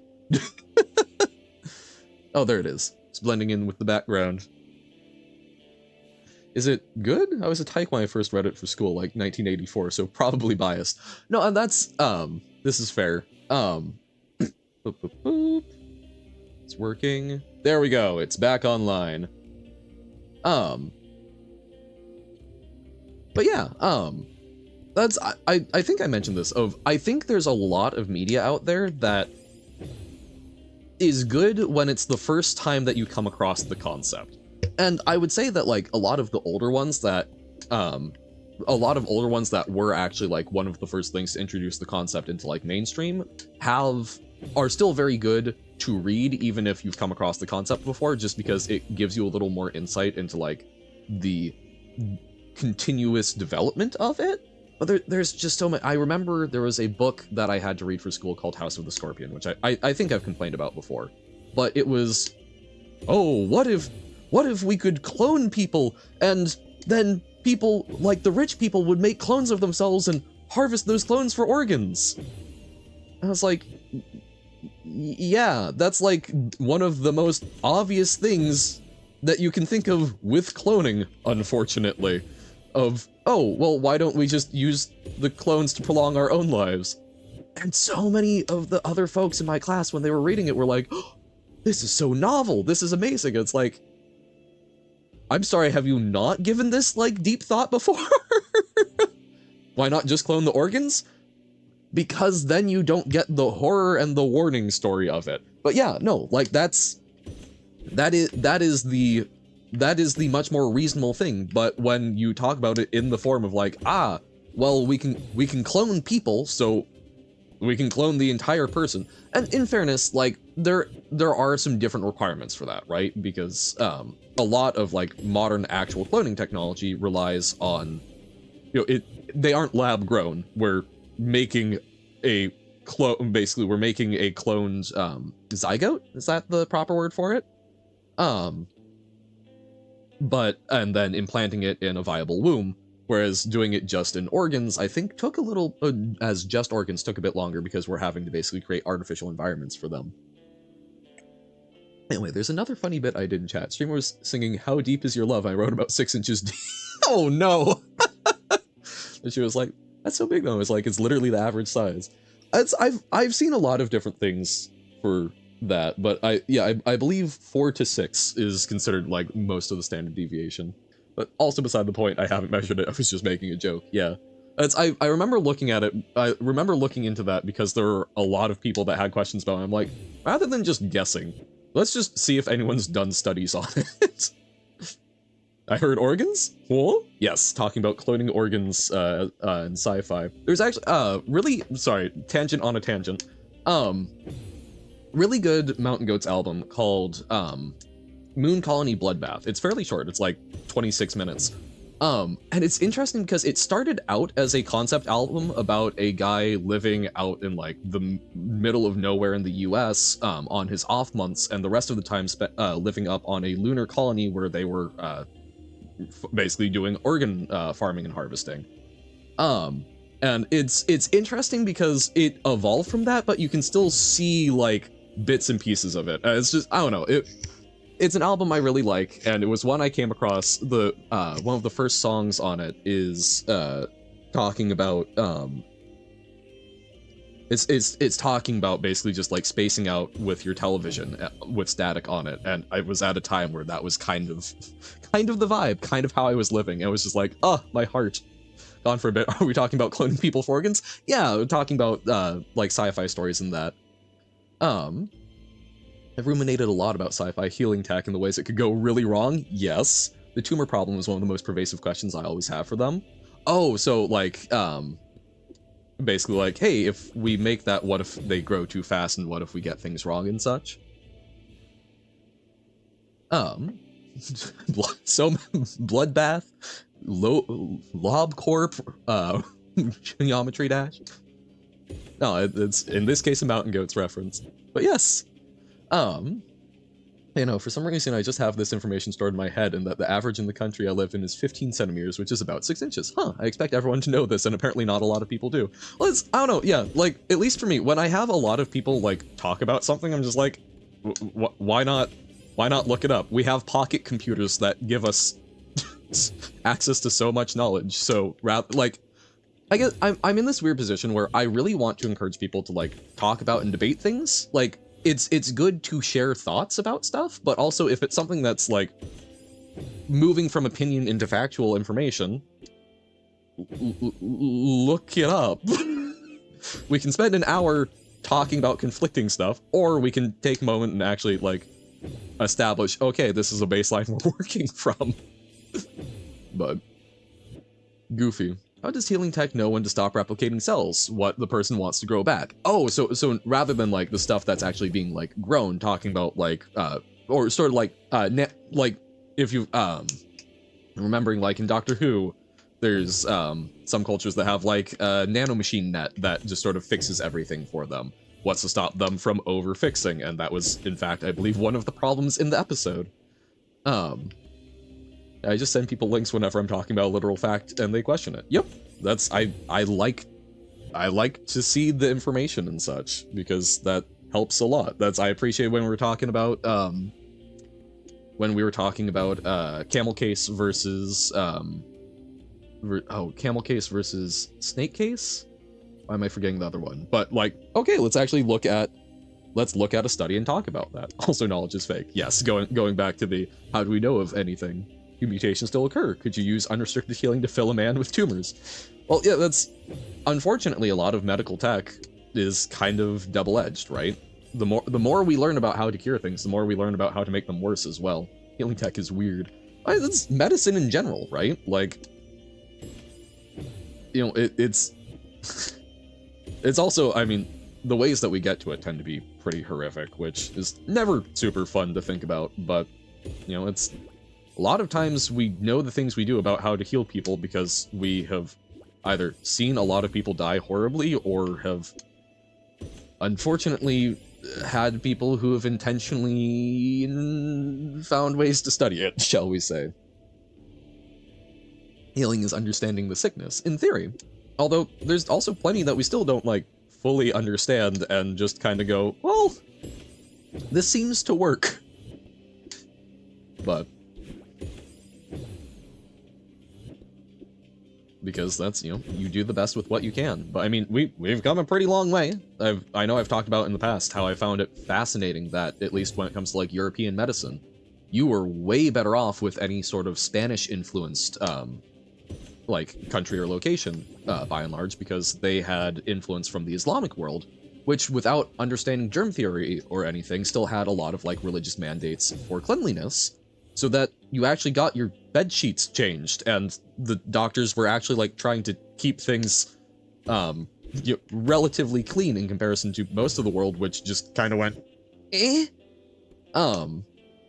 Oh, there it is. It's blending in with the background. Is it good? I was a tyke when I first read it for school, like 1984, so probably biased. No, and that's, this is fair. Boop, boop, boop. It's working. There we go, it's back online. But yeah, that's, I think I mentioned this, I think there's a lot of media out there that is good when it's the first time that you come across the concept. And I would say that like a lot of older ones that were actually like one of the first things to introduce the concept into like mainstream are still very good to read, even if you've come across the concept before, just because it gives you a little more insight into like the continuous development of it. But there's just so much. I remember there was a book that I had to read for school called House of the Scorpion, which I think I've complained about before. But it was, oh, what if we could clone people, and then people, like the rich people, would make clones of themselves and harvest those clones for organs? I was like, yeah, that's like one of the most obvious things that you can think of with cloning, unfortunately. Of, oh, well, why don't we just use the clones to prolong our own lives? And so many of the other folks in my class, when they were reading it, were like, oh, this is so novel, this is amazing. It's like, I'm sorry, have you not given this, like, deep thought before? Why not just clone the organs? Because then you don't get the horror and the warning story of it. But yeah, no, like, that is the much more reasonable thing. But when you talk about it in the form of like, ah, well, we can clone people, so we can clone the entire person. And in fairness, like, there are some different requirements for that, right? Because a lot of like modern actual cloning technology relies on, you know, they aren't lab grown. We're making a basically we're making a cloned zygote. Is that the proper word for it? And then implanting it in a viable womb, whereas doing it just in organs, I think took a little, as just organs took a bit longer because we're having to basically create artificial environments for them. Anyway, there's another funny bit I did in chat. Streamer was singing, "How deep is your love?" I wrote about 6 inches deep. Oh no! And she was like, "That's so big though." It's like, it's literally the average size. I've seen a lot of different things for that, but I believe 4 to 6 is considered like most of the standard deviation. But also beside the point, I haven't measured it. I was just making a joke. Yeah, I remember looking at it. I remember looking into that because there were a lot of people that had questions about it. I'm like, rather than just guessing, let's just see if anyone's done studies on it. I heard organs? What? Yes, talking about cloning organs in sci-fi. There's actually really, sorry, tangent on a tangent. Really good Mountain Goats album called Moon Colony Bloodbath. It's fairly short. It's like 26 minutes. And it's interesting because it started out as a concept album about a guy living out in like the middle of nowhere in the US on his off months, and the rest of the time living up on a lunar colony where they were basically doing organ farming and harvesting. And it's interesting because it evolved from that, but you can still see like bits and pieces of it. It's just, I don't know, it's an album I really like, and it was one I came across. The one of the first songs on it is talking about it's talking about basically just like spacing out with your television with static on it, and I was at a time where that was kind of the vibe, kind of how I was living. It was just like, oh, my heart. Gone for a bit. Are we talking about cloning people for organs? Yeah, we're talking about like sci-fi stories and that. I've ruminated a lot about sci-fi healing tech and the ways it could go really wrong. Yes. The tumor problem is one of the most pervasive questions I always have for them. Oh, so like basically like, hey, if we make that, what if they grow too fast, and what if we get things wrong and such? So Bloodbath, Lob Corp, Geometry Dash. No, it's in this case a Mountain Goats reference. But yes, you know, for some reason I just have this information stored in my head, and that the average in the country I live in is 15 centimeters, which is about 6 inches. Huh, I expect everyone to know this, and apparently not a lot of people do. Well, it's, I don't know, yeah, like, at least for me, when I have a lot of people, like, talk about something, I'm just like, why not look it up? We have pocket computers that give us access to so much knowledge, so, like, I guess I'm in this weird position where I really want to encourage people to, like, talk about and debate things. Like, it's good to share thoughts about stuff, but also if it's something that's, like, moving from opinion into factual information, look it up. We can spend an hour talking about conflicting stuff, or we can take a moment and actually, like, establish, okay, this is a baseline we're working from. But goofy. How does healing tech know when to stop replicating cells? What the person wants to grow back? Oh, so rather than like the stuff that's actually being like grown, talking about like or sort of like like if you remembering like in Doctor Who, there's some cultures that have like a nanomachine net that just sort of fixes everything for them. What's to stop them from over fixing? And that was in fact, I believe, one of the problems in the episode. I just send people links whenever I'm talking about a literal fact and they question it. Yep, that's I like to see the information and such because that helps a lot. I appreciate when we were talking about camel case versus camel case versus snake case. Why am I forgetting the other one? But like, okay, let's look at a study and talk about that. Also, knowledge is fake. Yes, going back to the how do we know of anything? Do mutations still occur? Could you use unrestricted healing to fill a man with tumors? Well, yeah, that's unfortunately a lot of medical tech is kind of double-edged, right? The more we learn about how to cure things, the more we learn about how to make them worse as well. Healing tech is weird. That's medicine in general, right? Like, you know, it's it's also, I mean, the ways that we get to it tend to be pretty horrific, which is never super fun to think about, but, you know, it's a lot of times we know the things we do about how to heal people because we have either seen a lot of people die horribly or have unfortunately had people who have intentionally found ways to study it, shall we say. Healing is understanding the sickness, in theory. Although, there's also plenty that we still don't, like, fully understand and just kind of go, well, this seems to work. But because that's, you know, you do the best with what you can. But I mean, we've come a pretty long way. I know I've talked about in the past how I found it fascinating that, at least when it comes to like European medicine, you were way better off with any sort of Spanish influenced like country or location by and large, because they had influence from the Islamic world, which without understanding germ theory or anything still had a lot of like religious mandates for cleanliness, so that you actually got your bed sheets changed, and the doctors were actually like trying to keep things relatively clean in comparison to most of the world, which just kind of went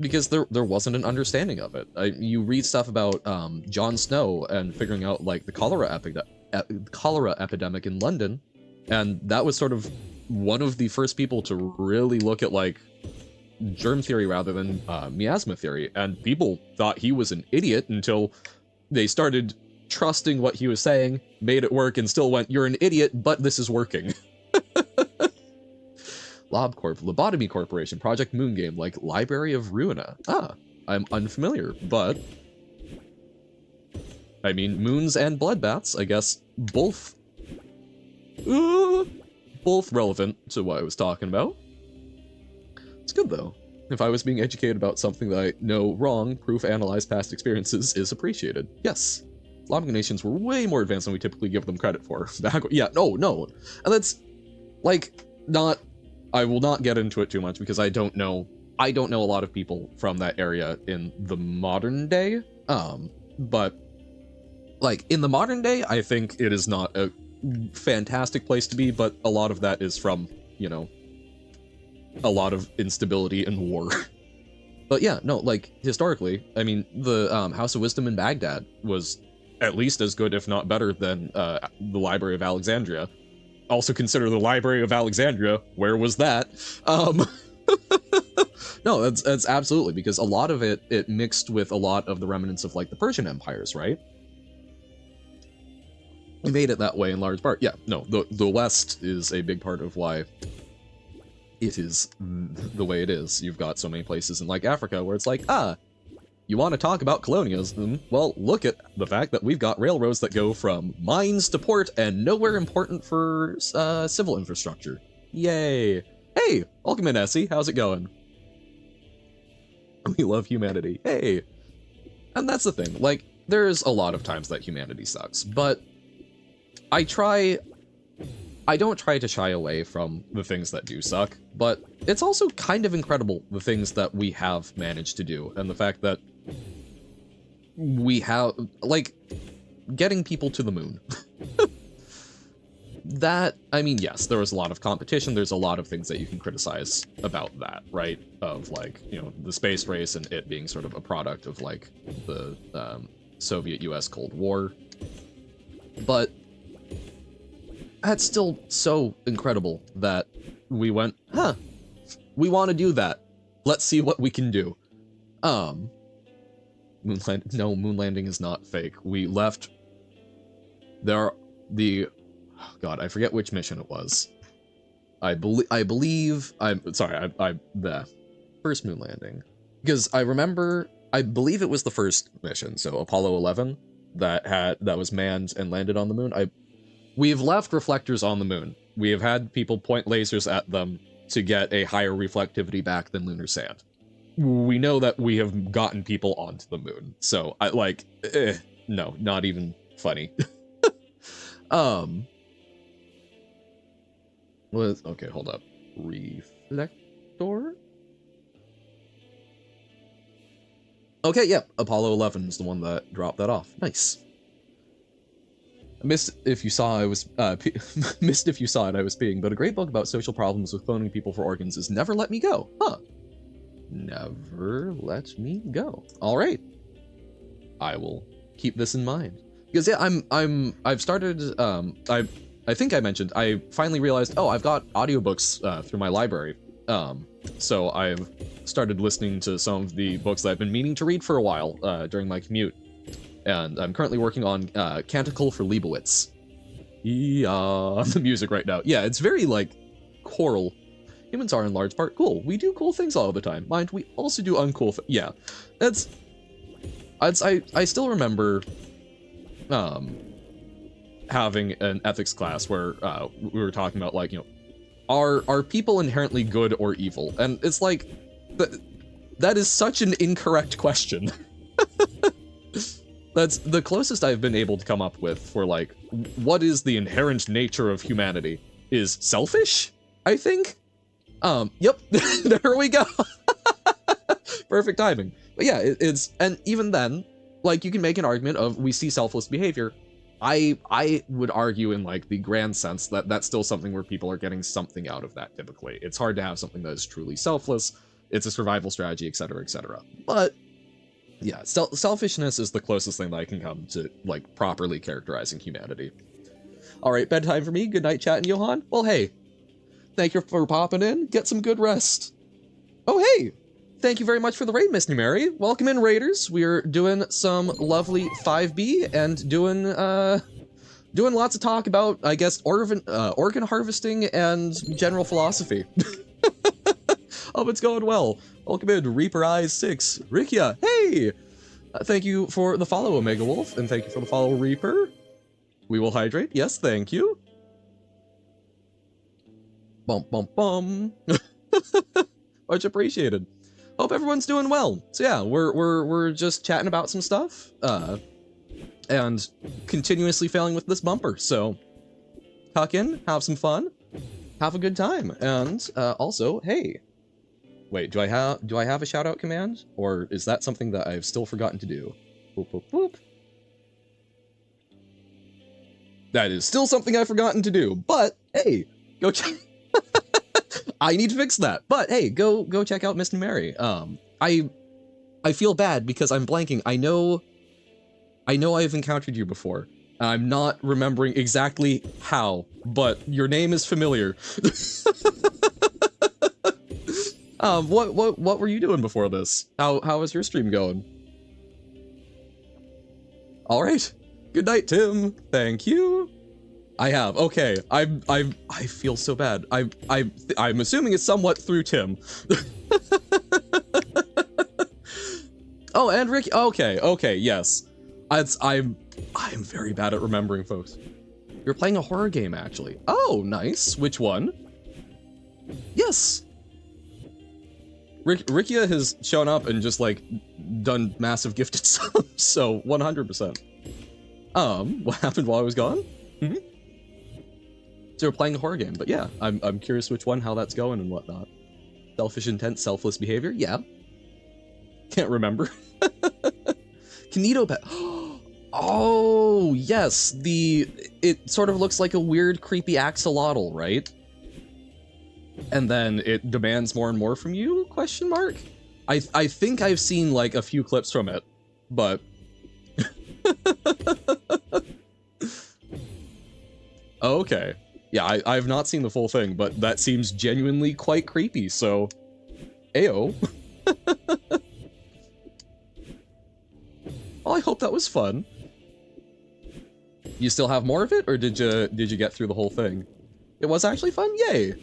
because there wasn't an understanding of it. You read stuff about Jon Snow and figuring out like the cholera epidemic in London, and that was sort of one of the first people to really look at like germ theory rather than miasma theory, and people thought he was an idiot until they started trusting what he was saying, made it work, and still went, you're an idiot, but this is working. LobCorp, Lobotomy Corporation, Project Moon Game, like Library of Ruina. I'm unfamiliar, but I mean, moons and bloodbaths, I guess, both relevant to what I was talking about. It's good, though. If I was being educated about something that I know wrong, proof analyze past experiences is appreciated. Yes. Islamic nations were way more advanced than we typically give them credit for. No. And that's, like, not... I will not get into it too much because I don't know a lot of people from that area in the modern day. But, like, in the modern day, I think it is not a fantastic place to be, but a lot of that is from, you know, a lot of instability and war. But yeah, no, like, historically, I mean, the House of Wisdom in Baghdad was at least as good, if not better, than the Library of Alexandria. Also consider the Library of Alexandria, where was that? No, that's absolutely, because a lot of it mixed with a lot of the remnants of, like, the Persian empires, right? We made it that way in large part. Yeah, no, the West is a big part of why it is the way it is. You've got so many places in, like, Africa where it's like, you want to talk about colonialism? Well, look at the fact that we've got railroads that go from mines to port and nowhere important for civil infrastructure. Yay! Hey, welcome in, Essie. How's it going? We love humanity. Hey! And that's the thing. Like, there's a lot of times that humanity sucks, but I try I don't try to shy away from the things that do suck, but it's also kind of incredible the things that we have managed to do, and the fact that we have, like, getting people to the moon. That, I mean, yes, there was a lot of competition, there's a lot of things that you can criticize about that, right? Of, like, you know, the space race and it being sort of a product of, like, the Soviet-US Cold War. But that's still so incredible that we went, huh, we want to do that. Let's see what we can do. No, moon landing is not fake. We left, God, I forget which mission it was. I believe, the first moon landing. Because I remember, I believe it was the first mission, so Apollo 11, that was manned and landed on the moon. We've left reflectors on the moon. We have had people point lasers at them to get a higher reflectivity back than lunar sand. We know that we have gotten people onto the moon, so no, not even funny. Okay, hold up. Reflector? Okay, yeah, Apollo 11 is the one that dropped that off. Nice. Missed if you saw I was missed if you saw it I was peeing, but a great book about social problems with cloning people for organs is Never Let Me Go. Huh. Never Let Me Go. All right. I will keep this in mind. Because yeah, I've started I think I mentioned I finally realized, oh, I've got audiobooks through my library. So I've started listening to some of the books that I've been meaning to read for a while during my commute. And I'm currently working on Canticle for Leibowitz. Yeah, the music right now. Yeah, it's very, like, choral. Humans are in large part cool. We do cool things all the time. Mind, we also do uncool things. Yeah, I still remember having an ethics class where we were talking about, like, you know, are people inherently good or evil? And it's like, that is such an incorrect question. That's the closest I've been able to come up with for, like, what is the inherent nature of humanity is selfish, I think. Yep, there we go. Perfect timing. But yeah, it's, and even then, like, you can make an argument of we see selfless behavior. I would argue in, like, the grand sense that that's still something where people are getting something out of that typically. It's hard to have something that is truly selfless. It's a survival strategy, etc., etc. But yeah, selfishness is the closest thing that I can come to, like, properly characterizing humanity. All right, bedtime for me. Good night, chat and Johan. Well, hey, thank you for popping in. Get some good rest. Oh, hey, thank you very much for the raid, Miss Mary. Welcome in, raiders. We're doing some lovely 5B and doing lots of talk about, I guess, organ harvesting and general philosophy. Hope it's going well. Welcome in, Reaper Eyes 6. Rikia, hey! Thank you for the follow, Omega Wolf, and thank you for the follow, Reaper. We will hydrate. Yes, thank you. Bum, bum, bum. Much appreciated. Hope everyone's doing well. So yeah, we're just chatting about some stuff, and continuously failing with this bumper. So tuck in, have some fun, have a good time, and also, hey. Wait, do I have a shout out command? Or is that something that I've still forgotten to do? Boop, boop, boop. That is still something I've forgotten to do, but hey, go check. I need to fix that, but hey, go check out Miss Mary. I feel bad because I'm blanking. I know I've encountered you before. I'm not remembering exactly how, but your name is familiar. What were you doing before this? How was your stream going? All right. Good night, Tim. Thank you. I have. Okay. I feel so bad. I'm assuming it's somewhat through Tim. Oh, and Rick. Okay. Yes. I'm very bad at remembering, folks. You're playing a horror game, actually. Oh, nice. Which one? Yes. Rikia has shown up and just, like, done massive gifted subs, so 100%. What happened while I was gone? So we're playing a horror game, but yeah, I'm curious which one, how that's going and whatnot. Selfish intent, selfless behavior, yeah. Can't remember. Kinito Pet. Oh, yes, it sort of looks like a weird, creepy axolotl, right? And then it demands more and more from you, question mark? I think I've seen, like, a few clips from it, but... Okay. Yeah, I've not seen the full thing, but that seems genuinely quite creepy, so... Ayo. Well, I hope that was fun. You still have more of it, or did you get through the whole thing? It was actually fun? Yay!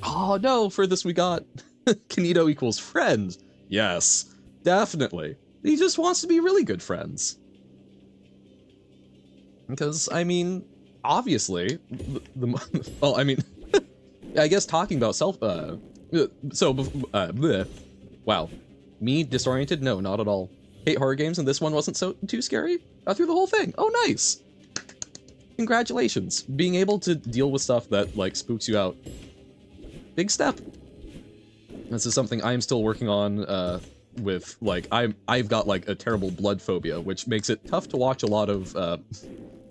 Oh no, for this we got Kinito equals friend. Yes, definitely. He just wants to be really good friends. Because, I mean, obviously, well, I mean, I guess talking about bleh. Wow. Me, disoriented? No, not at all. Hate horror games, and this one wasn't too scary? Got through the whole thing. Oh, nice! Congratulations. Being able to deal with stuff that, like, spooks you out. Big step. This is something I'm still working on, with, like, I've got, like, a terrible blood phobia, which makes it tough to watch a lot of,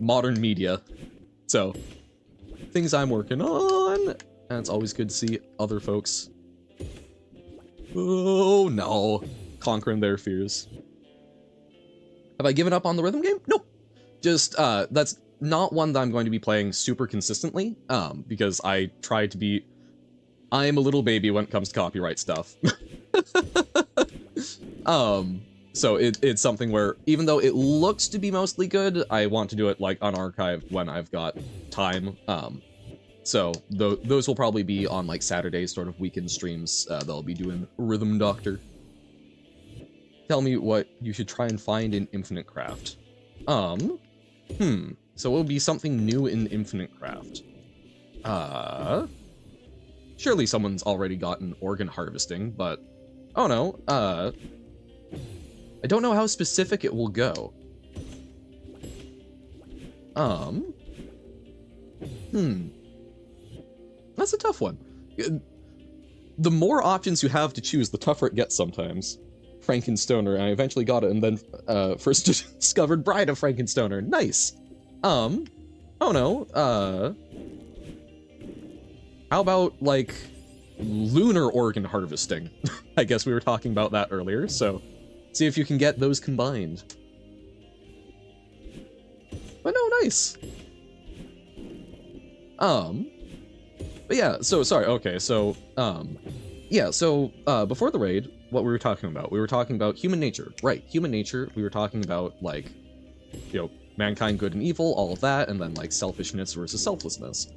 modern media. So, things I'm working on, and it's always good to see other folks. Oh, no. Conquering their fears. Have I given up on the rhythm game? Nope. Just, that's not one that I'm going to be playing super consistently, because I try to be... I'm a little baby when it comes to copyright stuff. So it's something where, even though it looks to be mostly good, I want to do it, like, unarchived when I've got time. So those will probably be on, like, Saturday sort of weekend streams. They'll be doing Rhythm Doctor. Tell me what you should try and find in Infinite Craft. So it will be something new in Infinite Craft. Surely someone's already gotten organ harvesting, but... Oh no, I don't know how specific it will go. That's a tough one. The more options you have to choose, the tougher it gets sometimes. Frankenstoner, I eventually got it, and then, first discovered Bride of Frankenstoner. Nice! Oh no, how about, like, lunar organ harvesting? I guess we were talking about that earlier, so see if you can get those combined. But no, nice! But yeah, so, sorry, okay, so, yeah, so, before the raid, what we were talking about human nature, right, human nature, we were talking about, like, you know, mankind, good and evil, all of that, and then, like, selfishness versus selflessness.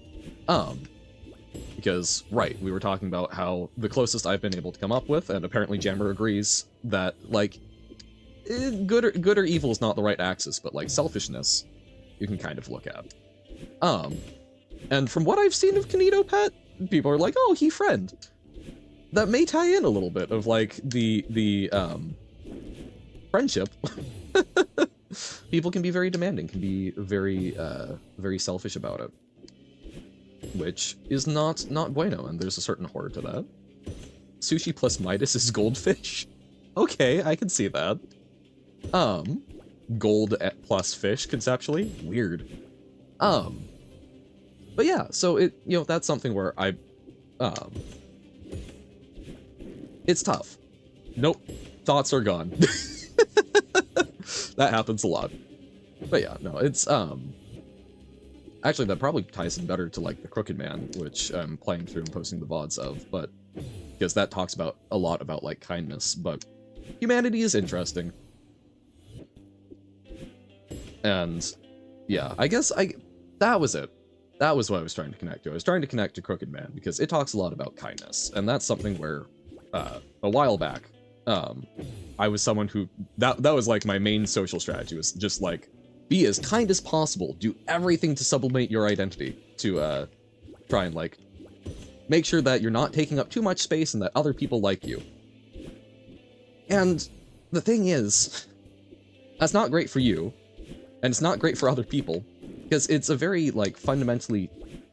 Because, right, we were talking about how the closest I've been able to come up with, and apparently Jammer agrees, that, like, good or evil is not the right axis, but, like, selfishness, you can kind of look at. And from what I've seen of Kinito Pet, people are like, oh, he friend. That may tie in a little bit of, like, the friendship. People can be very demanding, can be very, very selfish about it. Which is not bueno, and there's a certain horror to that. Sushi plus Midas is goldfish? Okay, I can see that. Gold plus fish, conceptually? Weird. But yeah, so it, you know, that's something where it's tough. Nope. Thoughts are gone. That happens a lot. But yeah, no, it's, actually, that probably ties in better to, like, the Crooked Man, which I'm playing through and posting the VODs of, but... Because that talks about a lot about, like, kindness, but... Humanity is interesting. And... Yeah, I guess that was it. That was what I was trying to connect to. I was trying to connect to Crooked Man, because it talks a lot about kindness, and that's something where, a while back, I was someone who... That was, like, my main social strategy, was just, like... Be as kind as possible. Do everything to sublimate your identity. To, try and, like, make sure that you're not taking up too much space and that other people like you. And the thing is, that's not great for you, and it's not great for other people, because it's a very, like, fundamentally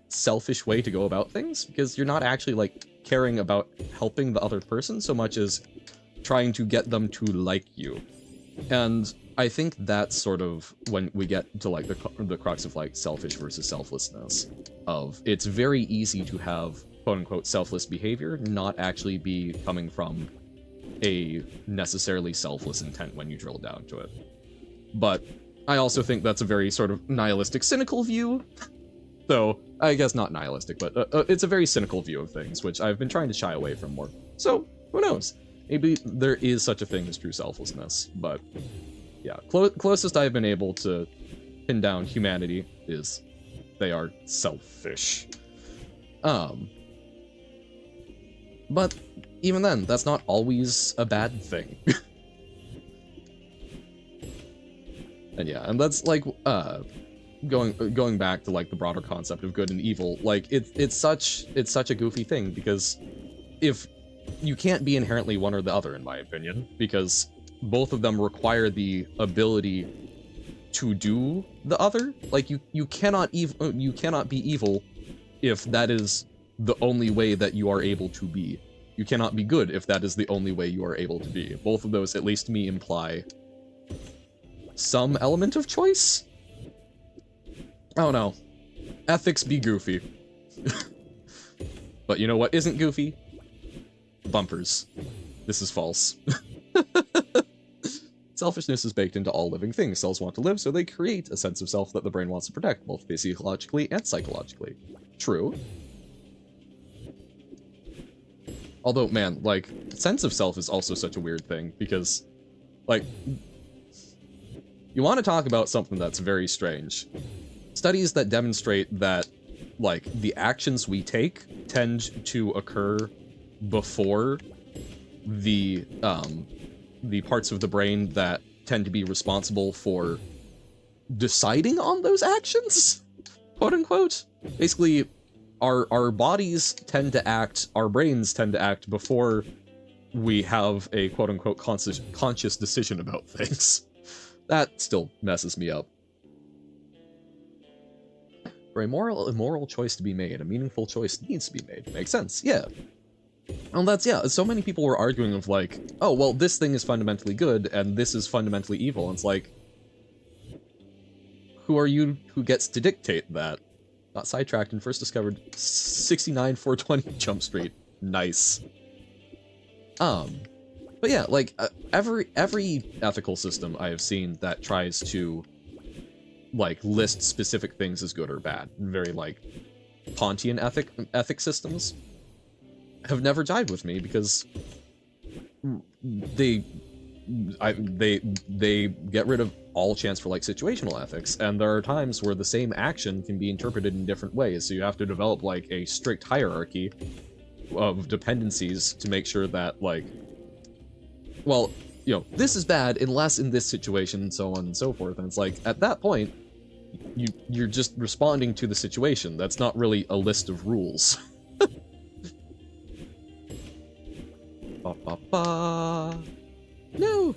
selfish way to go about things, because you're not actually like caring about helping the other person so much as trying to get them to like you. And I think that's sort of when we get to like the crux of like selfish versus selflessness, of it's very easy to have quote-unquote selfless behavior not actually be coming from a necessarily selfless intent when you drill down to it. But I also think that's a very sort of nihilistic, cynical view. So, I guess not nihilistic, but it's a very cynical view of things, which I've been trying to shy away from more. So, who knows? Maybe there is such a thing as true selflessness, but yeah, closest I've been able to pin down humanity is they are selfish. But even then, that's not always a bad thing. And yeah, and that's like going back to like the broader concept of good and evil, like it's such a goofy thing, because if you can't be inherently one or the other, in my opinion, because both of them require the ability to do the other. Like you cannot be evil if that is the only way that you are able to be. You cannot be good if that is the only way you are able to be. Both of those, at least to me, imply some element of choice? I don't know. Ethics be goofy. But you know what isn't goofy? Bumpers. This is false. Selfishness is baked into all living things. Cells want to live, so they create a sense of self that the brain wants to protect, both physiologically and psychologically. True. Although, man, like, sense of self is also such a weird thing, because, like, you want to talk about something that's very strange. Studies that demonstrate that, like, the actions we take tend to occur before the parts of the brain that tend to be responsible for deciding on those actions, quote unquote. Basically, our bodies tend to act, our brains tend to act before we have a quote unquote conscious decision about things. That still messes me up. For a moral choice to be made, a meaningful choice needs to be made. Makes sense, yeah. And that's, yeah, so many people were arguing of like, oh, well, this thing is fundamentally good, and this is fundamentally evil. And it's like, who are you who gets to dictate that? Got sidetracked and first discovered 69-420 Jump Street. Nice. But yeah, like, every ethical system I have seen that tries to, like, list specific things as good or bad, very, like, Kantian ethic systems, have never jived with me, because they get rid of all chance for, like, situational ethics, and there are times where the same action can be interpreted in different ways, so you have to develop, like, a strict hierarchy of dependencies to make sure that, like, well, you know, this is bad unless in this situation, and so on and so forth, and it's like, at that point, you're just responding to the situation. That's not really a list of rules. Ba, ba, ba. No!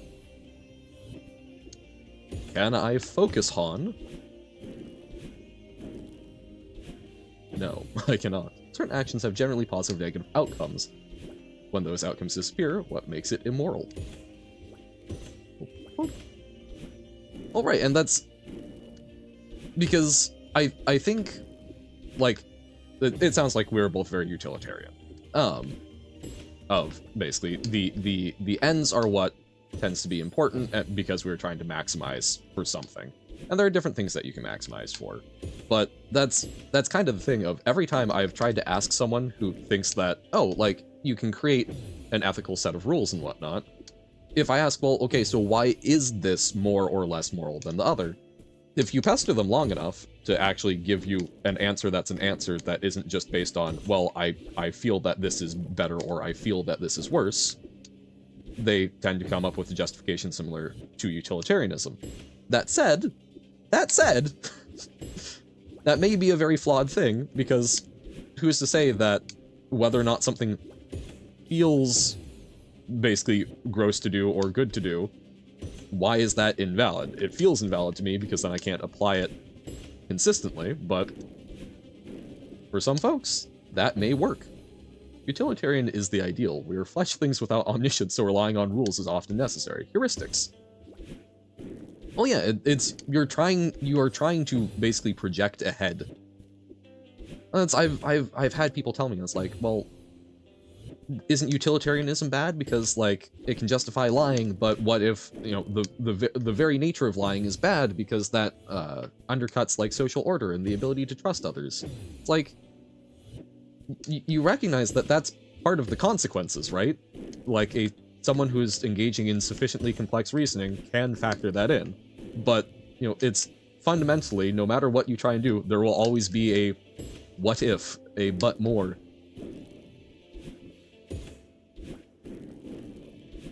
Can I focus, Han? No, I cannot. Certain actions have generally positive negative outcomes. When those outcomes disappear, what makes it immoral? Alright, and that's... because I think, like, it sounds like we're both very utilitarian. Of basically the ends are what tends to be important because we're trying to maximize for something, and there are different things that you can maximize for. But that's kind of the thing of every time I've tried to ask someone who thinks that, oh, like, you can create an ethical set of rules and whatnot. If I ask, well, okay, so why is this more or less moral than the other? If you pester them long enough to actually give you an answer that's an answer that isn't just based on, well, I feel that this is better or I feel that this is worse, they tend to come up with a justification similar to utilitarianism. That said, that may be a very flawed thing, because who's to say that whether or not something feels basically gross to do or good to do, why is that invalid? It feels invalid to me because then I can't apply it consistently, but For some folks, that may work. Utilitarian is the ideal. We are flesh things without omniscience, so relying on rules is often necessary. Heuristics. Well, yeah, you are trying to basically project ahead. I've had people tell me, it's like, well, isn't utilitarianism bad because like it can justify lying, but what if, you know, the very nature of lying is bad because that undercuts like social order and the ability to trust others? It's like you recognize that that's part of the consequences, right? Like someone who is engaging in sufficiently complex reasoning can factor that in. But, you know, it's fundamentally, no matter what you try and do, there will always be a what if, a but more.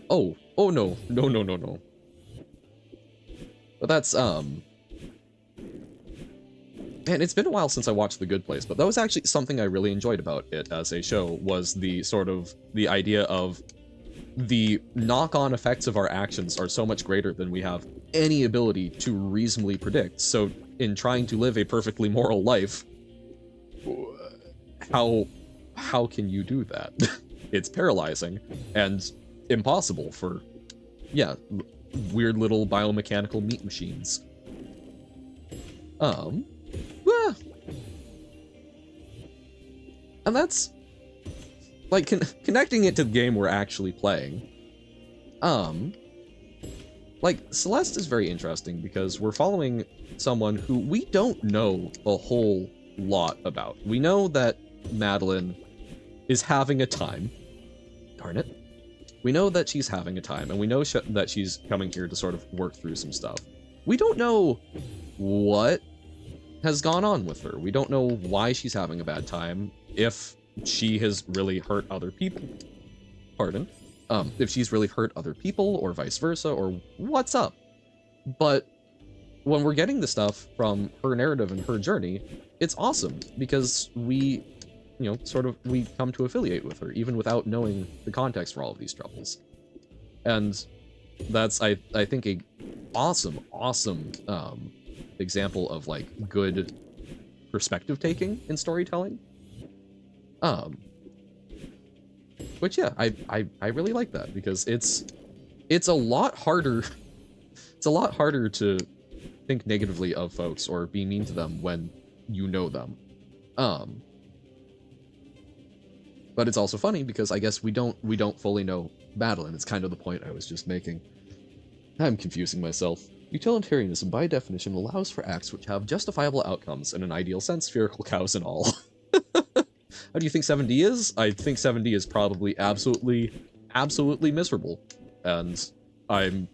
Oh no. But that's, man, it's been a while since I watched The Good Place, but that was actually something I really enjoyed about it as a show, was the sort of, the idea of the knock-on effects of our actions are so much greater than we have any ability to reasonably predict. So in trying to live a perfectly moral life, how can you do that? It's paralyzing and impossible for, yeah, weird little biomechanical meat machines. And that's like connecting it to the game we're actually playing. Like Celeste is very interesting because we're following someone who we don't know a whole lot about. We know that Madeline is having a time. Darn it. We know that she's having a time, and we know that she's coming here to sort of work through some stuff. We don't know what has gone on with her. We don't know why she's having a bad time, if she has really hurt other people. Pardon. If she's really hurt other people, or vice versa, or what's up. But when we're getting the stuff from her narrative and her journey, it's awesome, because we, you know, sort of, we come to affiliate with her, even without knowing the context for all of these troubles. And that's, I think, a awesome example of, like, good perspective taking in storytelling. Which, yeah, I really like that, because it's a lot harder, it's a lot harder to think negatively of folks or be mean to them when you know them. But it's also funny because I guess we don't fully know Madeline. It's kind of the point I was just making. I'm confusing myself. Utilitarianism, by definition, allows for acts which have justifiable outcomes, in an ideal sense, spherical cows and all. How do you think 7D is? I think 7D is probably absolutely miserable. And I'm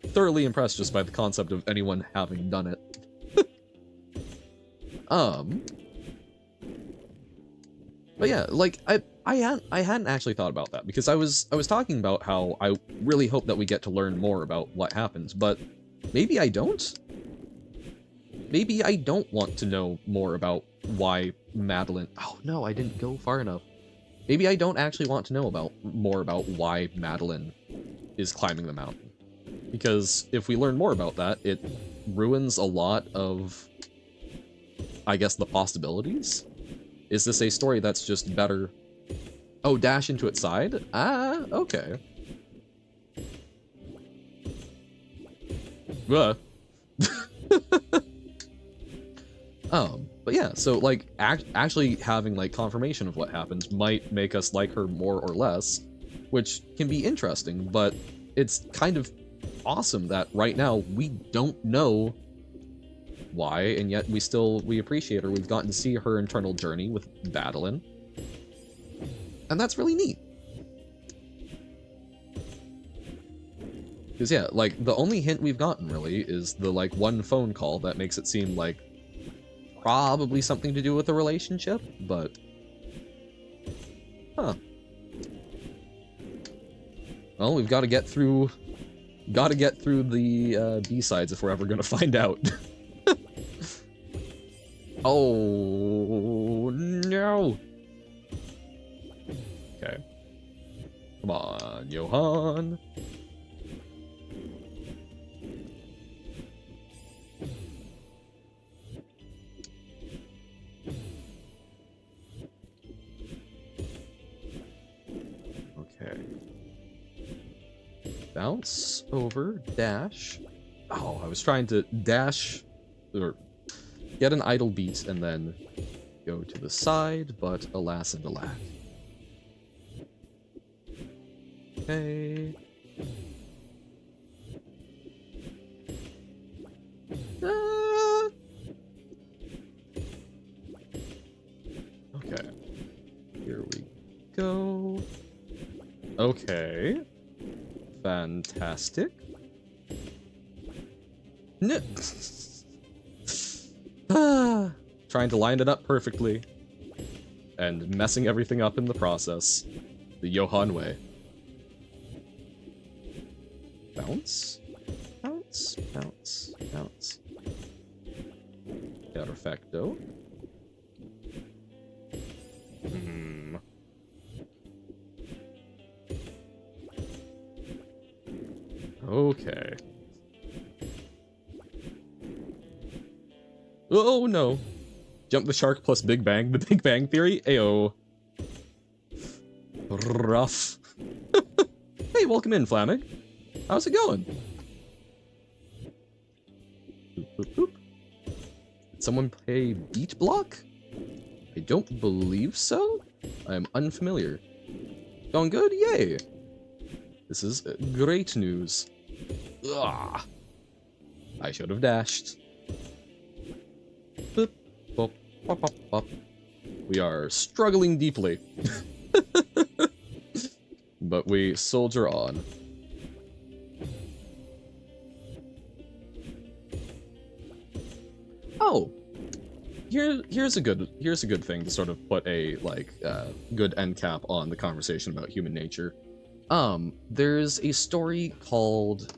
thoroughly impressed just by the concept of anyone having done it. But yeah, like, I hadn't actually thought about that, because I was talking about how I really hope that we get to learn more about what happens, but maybe I don't? Maybe I don't want to know more about why Madeline... Oh no, I didn't go far enough. Maybe I don't actually want to know more about why Madeline is climbing the mountain. Because if we learn more about that, it ruins a lot of, I guess, the possibilities. Is this a story that's just better? Oh, dash into its side? Ah, okay. But yeah, so like actually having like confirmation of what happens might make us like her more or less, which can be interesting, but it's kind of awesome that right now we don't know why, and yet we appreciate her. We've gotten to see her internal journey with Madeline, and that's really neat. Because yeah, like the only hint we've gotten really is the like one phone call that makes it seem like probably something to do with the relationship, but huh. Well, we've got to get through the B-sides if we're ever gonna find out. Oh no. Okay. Come on, Johan. bounce over, dash. Oh, I was trying to dash, or get an idle beat and then go to the side, but alas and alack. Okay. Okay. Here we go. Okay. Fantastic. No. Trying to line it up perfectly. And messing everything up in the process. The Johan way. Bounce? Bounce, bounce, bounce. Perfecto. Okay. Oh no. Jump the shark plus Big Bang. The Big Bang Theory? Ayo. Rough. Hey, welcome in, Flamig. How's it going? Boop, boop, boop. Did someone play Beat Block? I don't believe so. I am unfamiliar. Going good? Yay. This is great news. Ugh. I should have dashed. Boop, boop, bop, bop, bop. We are struggling deeply. But we soldier on. Oh, here's a good thing to sort of put a good end cap on the conversation about human nature. There's a story called,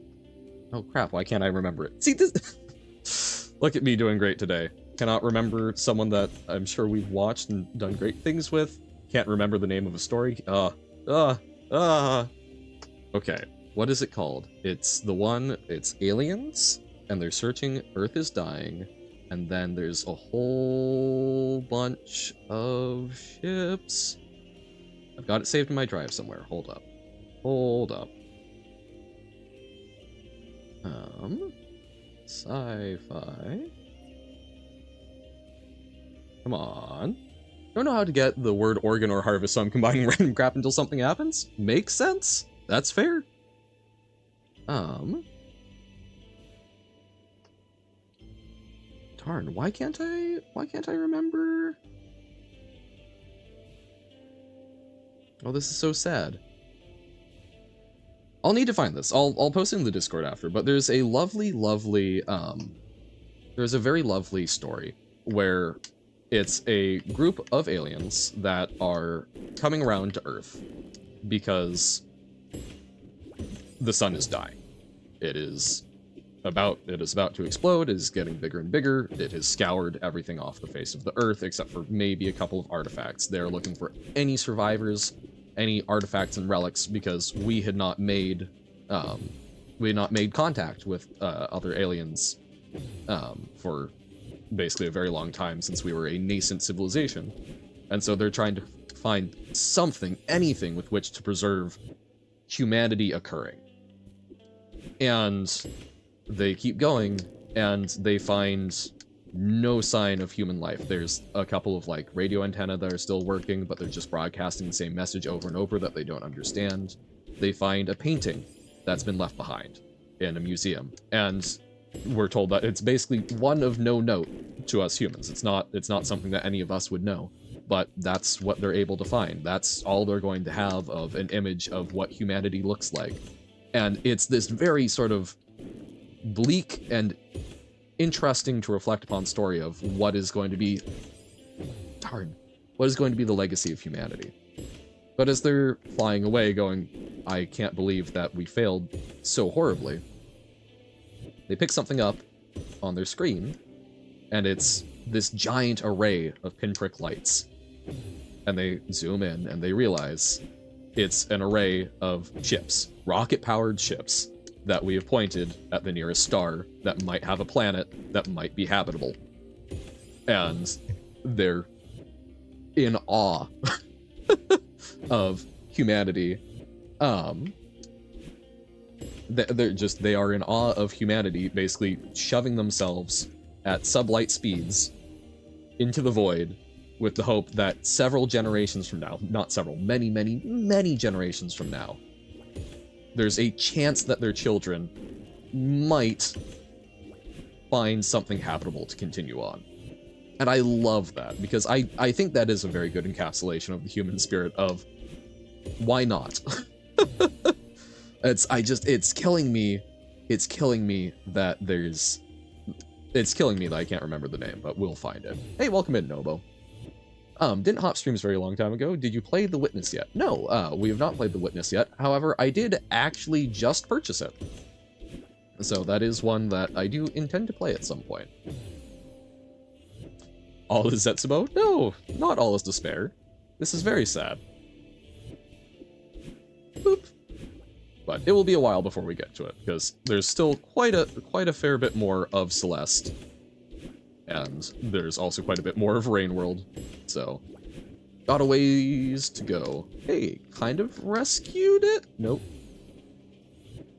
oh crap, why can't I remember it? See this. Look at me doing great today. Cannot remember someone that I'm sure we've watched and done great things with. Can't remember the name of a story. Okay, what is it called? It's aliens, and they're searching, Earth is dying, and then there's a whole bunch of ships. I've got it saved in my drive somewhere. Hold up. Sci-fi. Come on. Don't know how to get the word organ or harvest, so I'm combining random crap until something happens. Makes sense. That's fair. Darn, why can't I remember? Oh, this is so sad. I'll need to find this. I'll post it in the Discord after, but there's a there's a very lovely story where it's a group of aliens that are coming around to Earth because the sun is dying. It is about to explode, it is getting bigger and bigger, it has scoured everything off the face of the Earth except for maybe a couple of artifacts. They're looking for any survivors, any artifacts and relics, because we had not made contact with other aliens for basically a very long time, since we were a nascent civilization. And so they're trying to find something, anything with which to preserve humanity occurring. And they keep going, and they find no sign of human life. There's a couple of radio antennae that are still working, but they're just broadcasting the same message over and over that they don't understand. They find a painting that's been left behind in a museum, and we're told that it's basically one of no note to us humans. It's not something that any of us would know, but that's what they're able to find. That's all they're going to have of an image of what humanity looks like. And it's this very sort of bleak and interesting to reflect upon story of what is going to be the legacy of humanity. But as they're flying away going, I can't believe that we failed so horribly, they pick something up on their screen, and it's this giant array of pinprick lights. And they zoom in, and they realize it's an array of ships, rocket-powered ships, that we have pointed at the nearest star that might have a planet that might be habitable. And they're in awe of humanity. They are in awe of humanity, basically shoving themselves at sublight speeds into the void with the hope that several generations from now, not several, many, many, many generations from now, there's a chance that their children might find something habitable to continue on. And I love that, because I think that is a very good encapsulation of the human spirit of, why not? It's killing me that it's killing me that I can't remember the name, but we'll find it. Hey, welcome in, Nobo. Didn't hop streams very long time ago. Did you play The Witness yet? No, we have not played The Witness yet. However, I did actually just purchase it. So that is one that I do intend to play at some point. All is Zetsubo? No, not all is despair. This is very sad. Boop. But it will be a while before we get to it, because there's still quite a fair bit more of Celeste. And there's also quite a bit more of Rain World, so got a ways to go. Hey, kind of rescued it? Nope.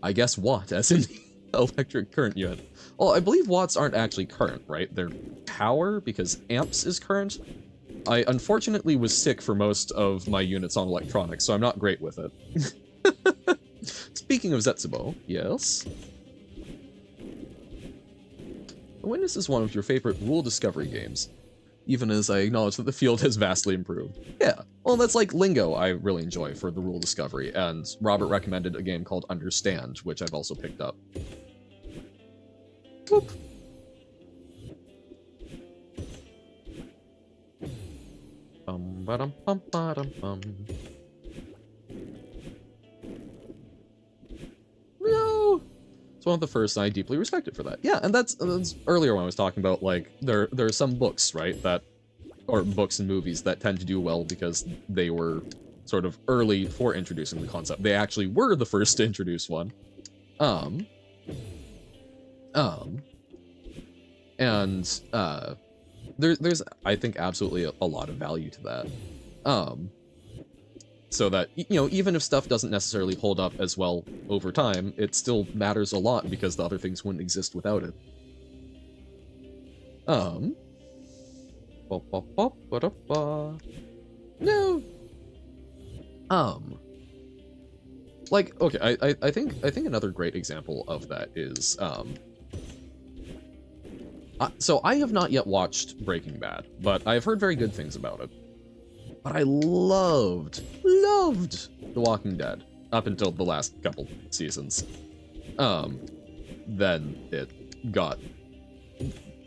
I guess watt, as in electric current unit. Well, I believe watts aren't actually current, right? They're power, because amps is current. I unfortunately was sick for most of my units on electronics, so I'm not great with it. Speaking of Zetsubo, yes? The Witness is one of your favorite rule discovery games, even as I acknowledge that the field has vastly improved. Yeah, well, that's like Lingo I really enjoy for the rule discovery, and Robert recommended a game called Understand, which I've also picked up. Whoop. Bum-ba-dum-bum-ba-dum-bum. No! It's one of the first, and I deeply respect it for that. Yeah, and that's earlier when I was talking about, like, there are some books, right, that, or books and movies that tend to do well because they were sort of early for introducing the concept. They actually were the first to introduce one. There's, I think, absolutely a lot of value to that. So that, you know, even if stuff doesn't necessarily hold up as well over time, it still matters a lot because the other things wouldn't exist without it. No. Like, okay, I think another great example of that is, so I have not yet watched Breaking Bad, but I've heard very good things about it. But I loved The Walking Dead up until the last couple seasons. Then it got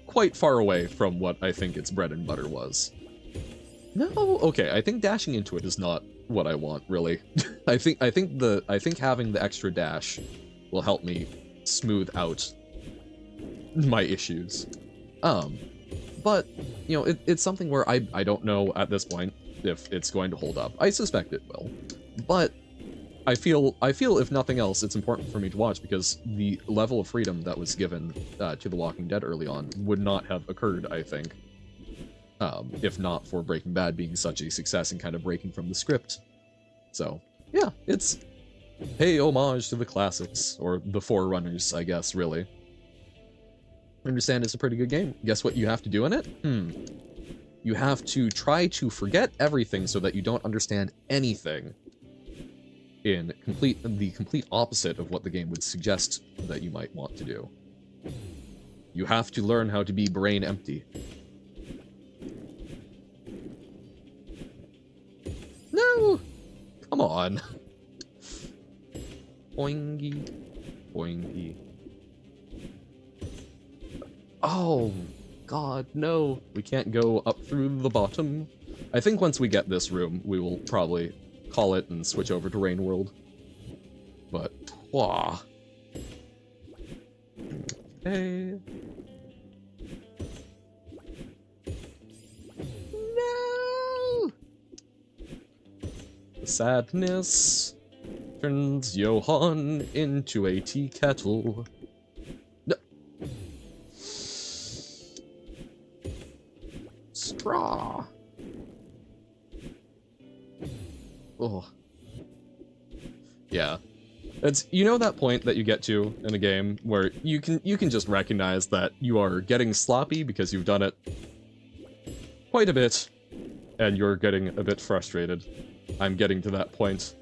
quite far away from what I think its bread and butter was. No, okay, I think dashing into it is not what I want, really. I think having the extra dash will help me smooth out my issues. But, you know, it's something where I don't know at this point if it's going to hold up. I suspect it will, but I feel if nothing else, it's important for me to watch because the level of freedom that was given to The Walking Dead early on would not have occurred, I think, if not for Breaking Bad being such a success and kind of breaking from the script. So, yeah, it's pay homage to the classics, or the forerunners, I guess, really. Understand it's a pretty good game. Guess what you have to do in it? You have to try to forget everything so that you don't understand anything in the complete opposite of what the game would suggest that you might want to do. You have to learn how to be brain empty. No! Come on. Boingy. Boingy. Oh, God, no. We can't go up through the bottom. I think once we get this room, we will probably call it and switch over to Rain World. But, wah. Okay. No! The sadness turns Johann into a tea kettle. No. Straw. Oh. Yeah. It's, you know, that point that you get to in a game where you can just recognize that you are getting sloppy because you've done it quite a bit, and you're getting a bit frustrated. I'm getting to that point.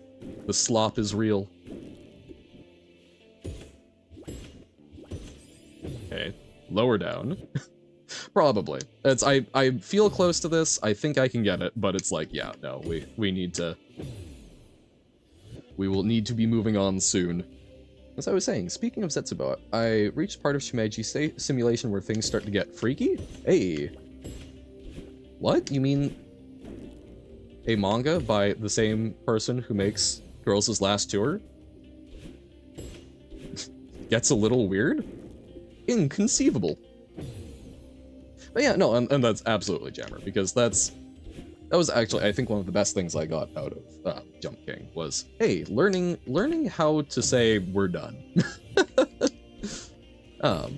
The slop is real. Okay, lower down. Probably. It's, I feel close to this. I think I can get it, but it's like, yeah, no, we need to. We will need to be moving on soon. As I was saying, speaking of Zetsubo, I reached part of Shimeji simulation where things start to get freaky. Hey. What? You mean a manga by the same person who makes Girls' Last Tour? Gets a little weird? Inconceivable. But yeah, no, and that's absolutely Jammer, because that was actually, I think, one of the best things I got out of Jump King was, hey, learning how to say we're done. That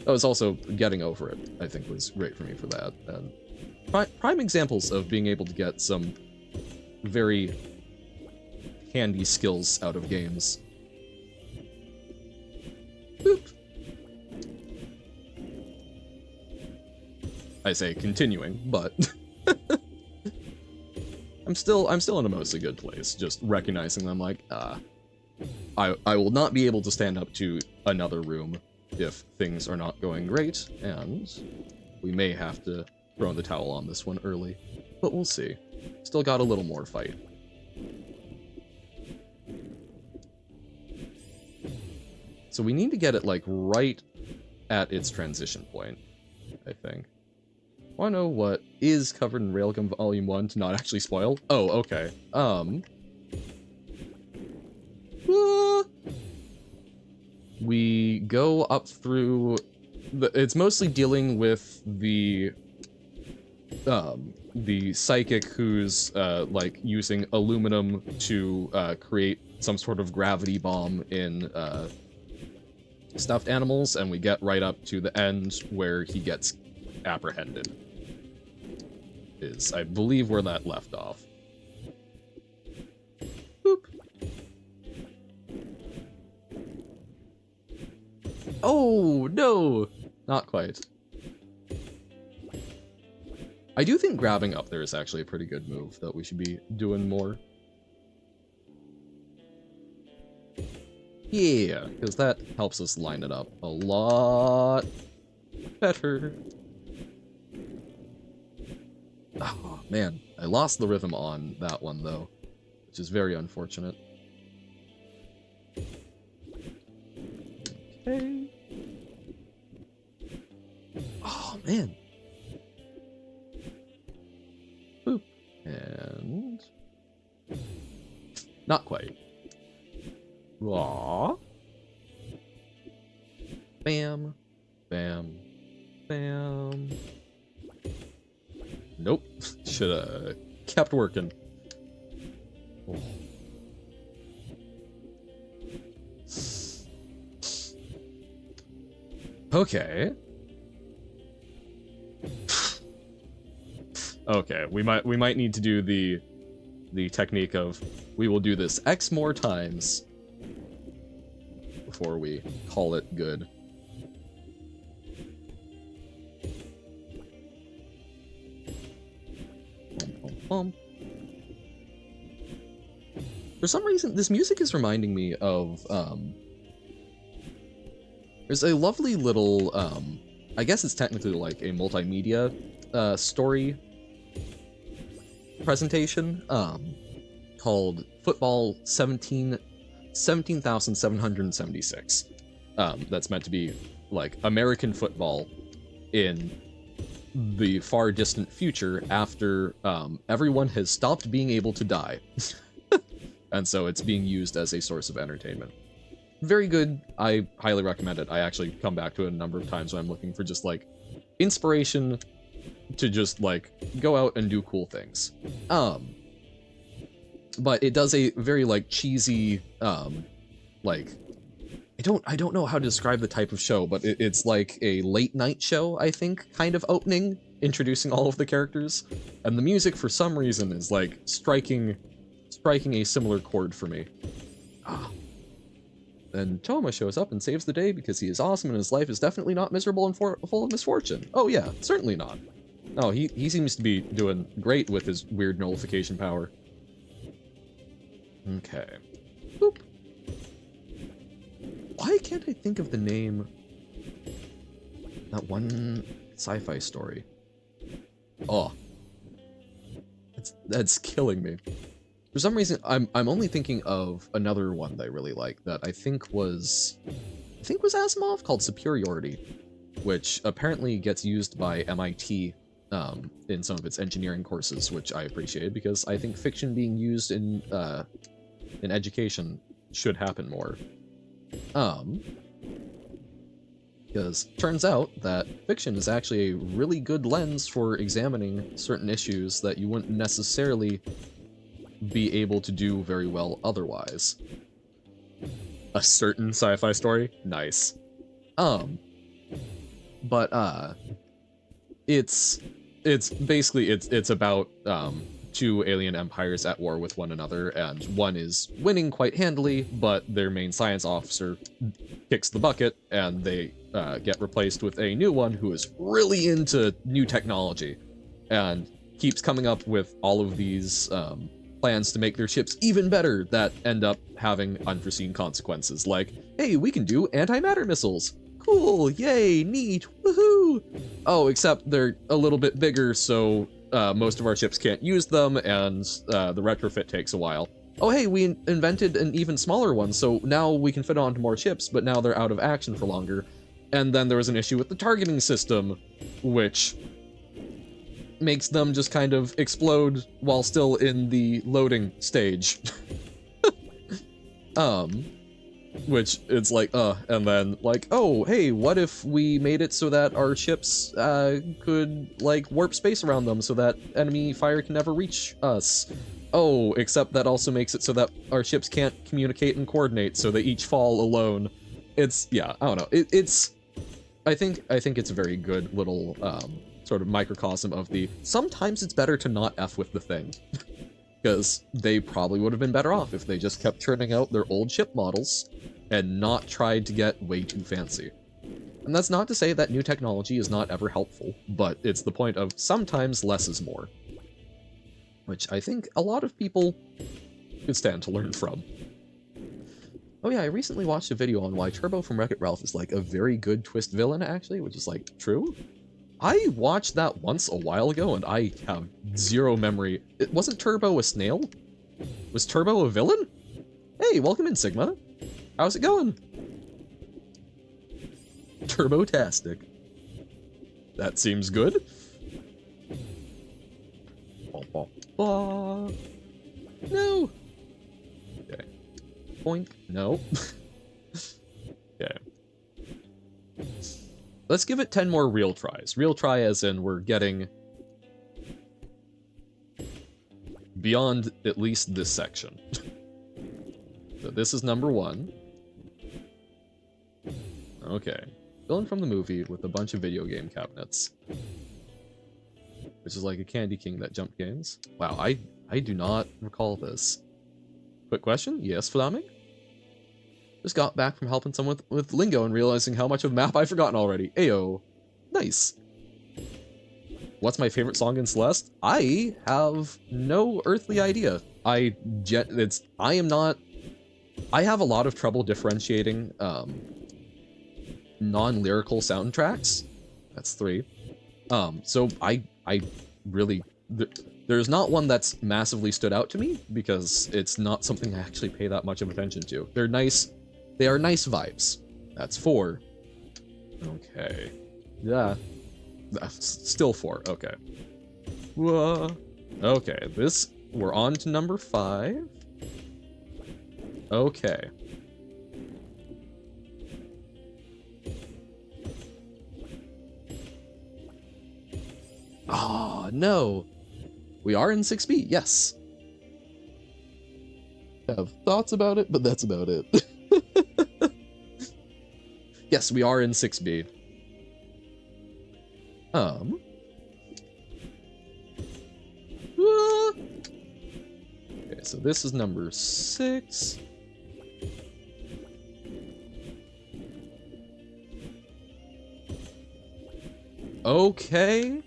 was also getting over it, I think, was great for me for that. And prime examples of being able to get some very handy skills out of games. Boop. I say continuing, but I'm still in a mostly good place, just recognizing them like, I will not be able to stand up to another room if things are not going great, and we may have to throw in the towel on this one early, but we'll see. Still got a little more fight. So we need to get it, like, right at its transition point, I think. Wanna know what is covered in Railgun Volume 1 to not actually spoil? Oh, okay. We go up through... It's mostly dealing with the psychic who's, like, using aluminum to, create some sort of gravity bomb in, stuffed animals, and we get right up to the end where he gets apprehended. Is, I believe, where that left off. Boop. Oh, no! Not quite. I do think grabbing up there is actually a pretty good move that we should be doing more. Yeah, because that helps us line it up a lot better. Oh, man. I lost the rhythm on that one, though, which is very unfortunate. Okay. Oh, man. Boop. And... not quite. Aww. Bam. Bam. Bam. Nope. Should've kept working. Oh. Okay. Okay, we might need to do the technique of we will do this X more times before we call it good. For some reason, this music is reminding me of, there's a lovely little, I guess it's technically like a multimedia, story presentation, called Football 17,776. That's meant to be, like, American football in the far distant future after everyone has stopped being able to die. And so it's being used as a source of entertainment. Very good. I highly recommend it. I actually come back to it a number of times when I'm looking for just, like, inspiration to just, like, go out and do cool things. But it does a very, like, cheesy, like, I don't know how to describe the type of show, but it's like a late night show, I think, kind of opening, introducing all of the characters. And the music, for some reason, is, like, striking a similar chord for me. Ah. and Toma shows up and saves the day because he is awesome and his life is definitely not miserable and full of misfortune. Oh yeah, certainly not. No, he seems to be doing great with his weird nullification power. Okay. Boop. Why can't I think of the name? That one sci-fi story. Oh. That's killing me. For some reason, I'm only thinking of another one that I really like that I think was Asimov, called Superiority, which apparently gets used by MIT in some of its engineering courses, which I appreciated because I think fiction being used in education should happen more. Because turns out that fiction is actually a really good lens for examining certain issues that you wouldn't necessarily be able to do very well otherwise. A certain sci-fi story? Nice. But it's basically it's about two alien empires at war with one another, and one is winning quite handily, but their main science officer kicks the bucket, and they get replaced with a new one who is really into new technology, and keeps coming up with all of these plans to make their ships even better that end up having unforeseen consequences, like, hey, we can do antimatter missiles. Cool, yay, neat, woohoo! Oh, except they're a little bit bigger, so most of our ships can't use them, and the retrofit takes a while. Oh hey, we invented an even smaller one, so now we can fit onto more ships, but now they're out of action for longer. And then there was an issue with the targeting system, which makes them just kind of explode while still in the loading stage. Which it's like, and then like, oh, hey, what if we made it so that our ships could like warp space around them so that enemy fire can never reach us? Oh, except that also makes it so that our ships can't communicate and coordinate, so they each fall alone. It's, yeah, I don't know. I think it's a very good little sort of microcosm of the sometimes it's better to not F with the thing. Because they probably would have been better off if they just kept churning out their old ship models and not tried to get way too fancy. And that's not to say that new technology is not ever helpful, but it's the point of sometimes less is more. Which I think a lot of people could stand to learn from. Oh yeah, I recently watched a video on why Turbo from Wreck-It Ralph is like a very good twist villain, actually, which is like true. I watched that once a while ago and I have zero memory. Wasn't Turbo a snail? Was Turbo a villain? Hey, welcome in, Sigma. How's it going? Turbo-tastic. That seems good. No! Okay. Boink. No. Okay. Let's give it 10 more real tries. Real try as in we're getting beyond at least this section. So this is number 1. Okay. Villain from the movie with a bunch of video game cabinets. Which is like a Candy King that jumped games. Wow, I do not recall this. Quick question? Yes, Flaming? Just got back from helping someone with lingo and realizing how much of the map I've forgotten already. Ayo. Nice. What's my favorite song in Celeste? I have no earthly idea. I have a lot of trouble differentiating non-lyrical soundtracks. That's 3. So I really there's not one that's massively stood out to me because it's not something I actually pay that much of attention to. They're nice. They are nice vibes. That's 4. Okay. Yeah. That's still 4. Okay. Whoa. Okay, we're on to number 5. Okay. Ah, no. We are in 6B, yes. I have thoughts about it, but that's about it. Yes, we are in 6B. Okay, so this is number 6. Okay.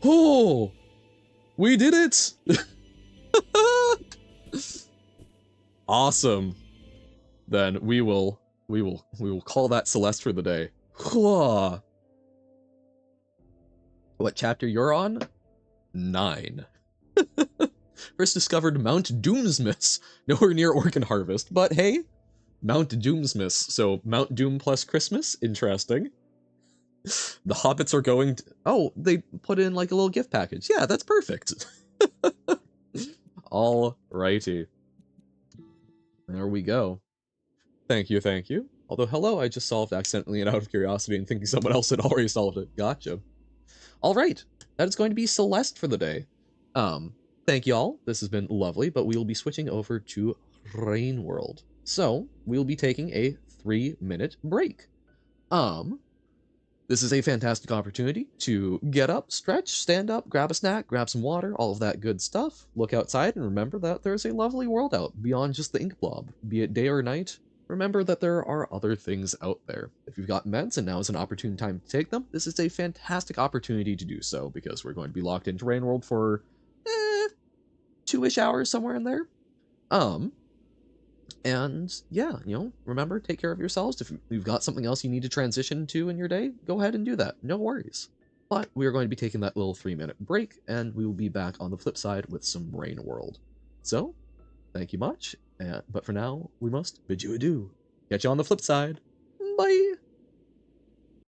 Oh, we did it. Awesome. Then we will call that Celeste for the day. What chapter you're on? 9. First discovered Mount Doomsmiss, nowhere near Organ Harvest, but hey, Mount Doomsmiss, so Mount Doom plus Christmas, interesting. The hobbits are going to, oh, they put in like a little gift package. Yeah, that's perfect. Alrighty. There we go. Thank you, thank you. Although, hello, I just solved accidentally and out of curiosity and thinking someone else had already solved it. Gotcha. Alright, that is going to be Celeste for the day. Thank y'all. This has been lovely, but we will be switching over to Rain World. So, we'll be taking a 3-minute break. This is a fantastic opportunity to get up, stretch, stand up, grab a snack, grab some water, all of that good stuff. Look outside and remember that there's a lovely world out beyond just the ink blob. Be it day or night, remember that there are other things out there. If you've got meds and now is an opportune time to take them, this is a fantastic opportunity to do so because we're going to be locked into Rain World for 2-ish hours, somewhere in there. And yeah, remember, take care of yourselves. If you've got something else you need to transition to in your day, go ahead and do that. No worries. But we are going to be taking that little 3-minute break, and we will be back on the flip side with some Rain World. So, thank you much, but for now, we must bid you adieu. Catch you on the flip side. Bye!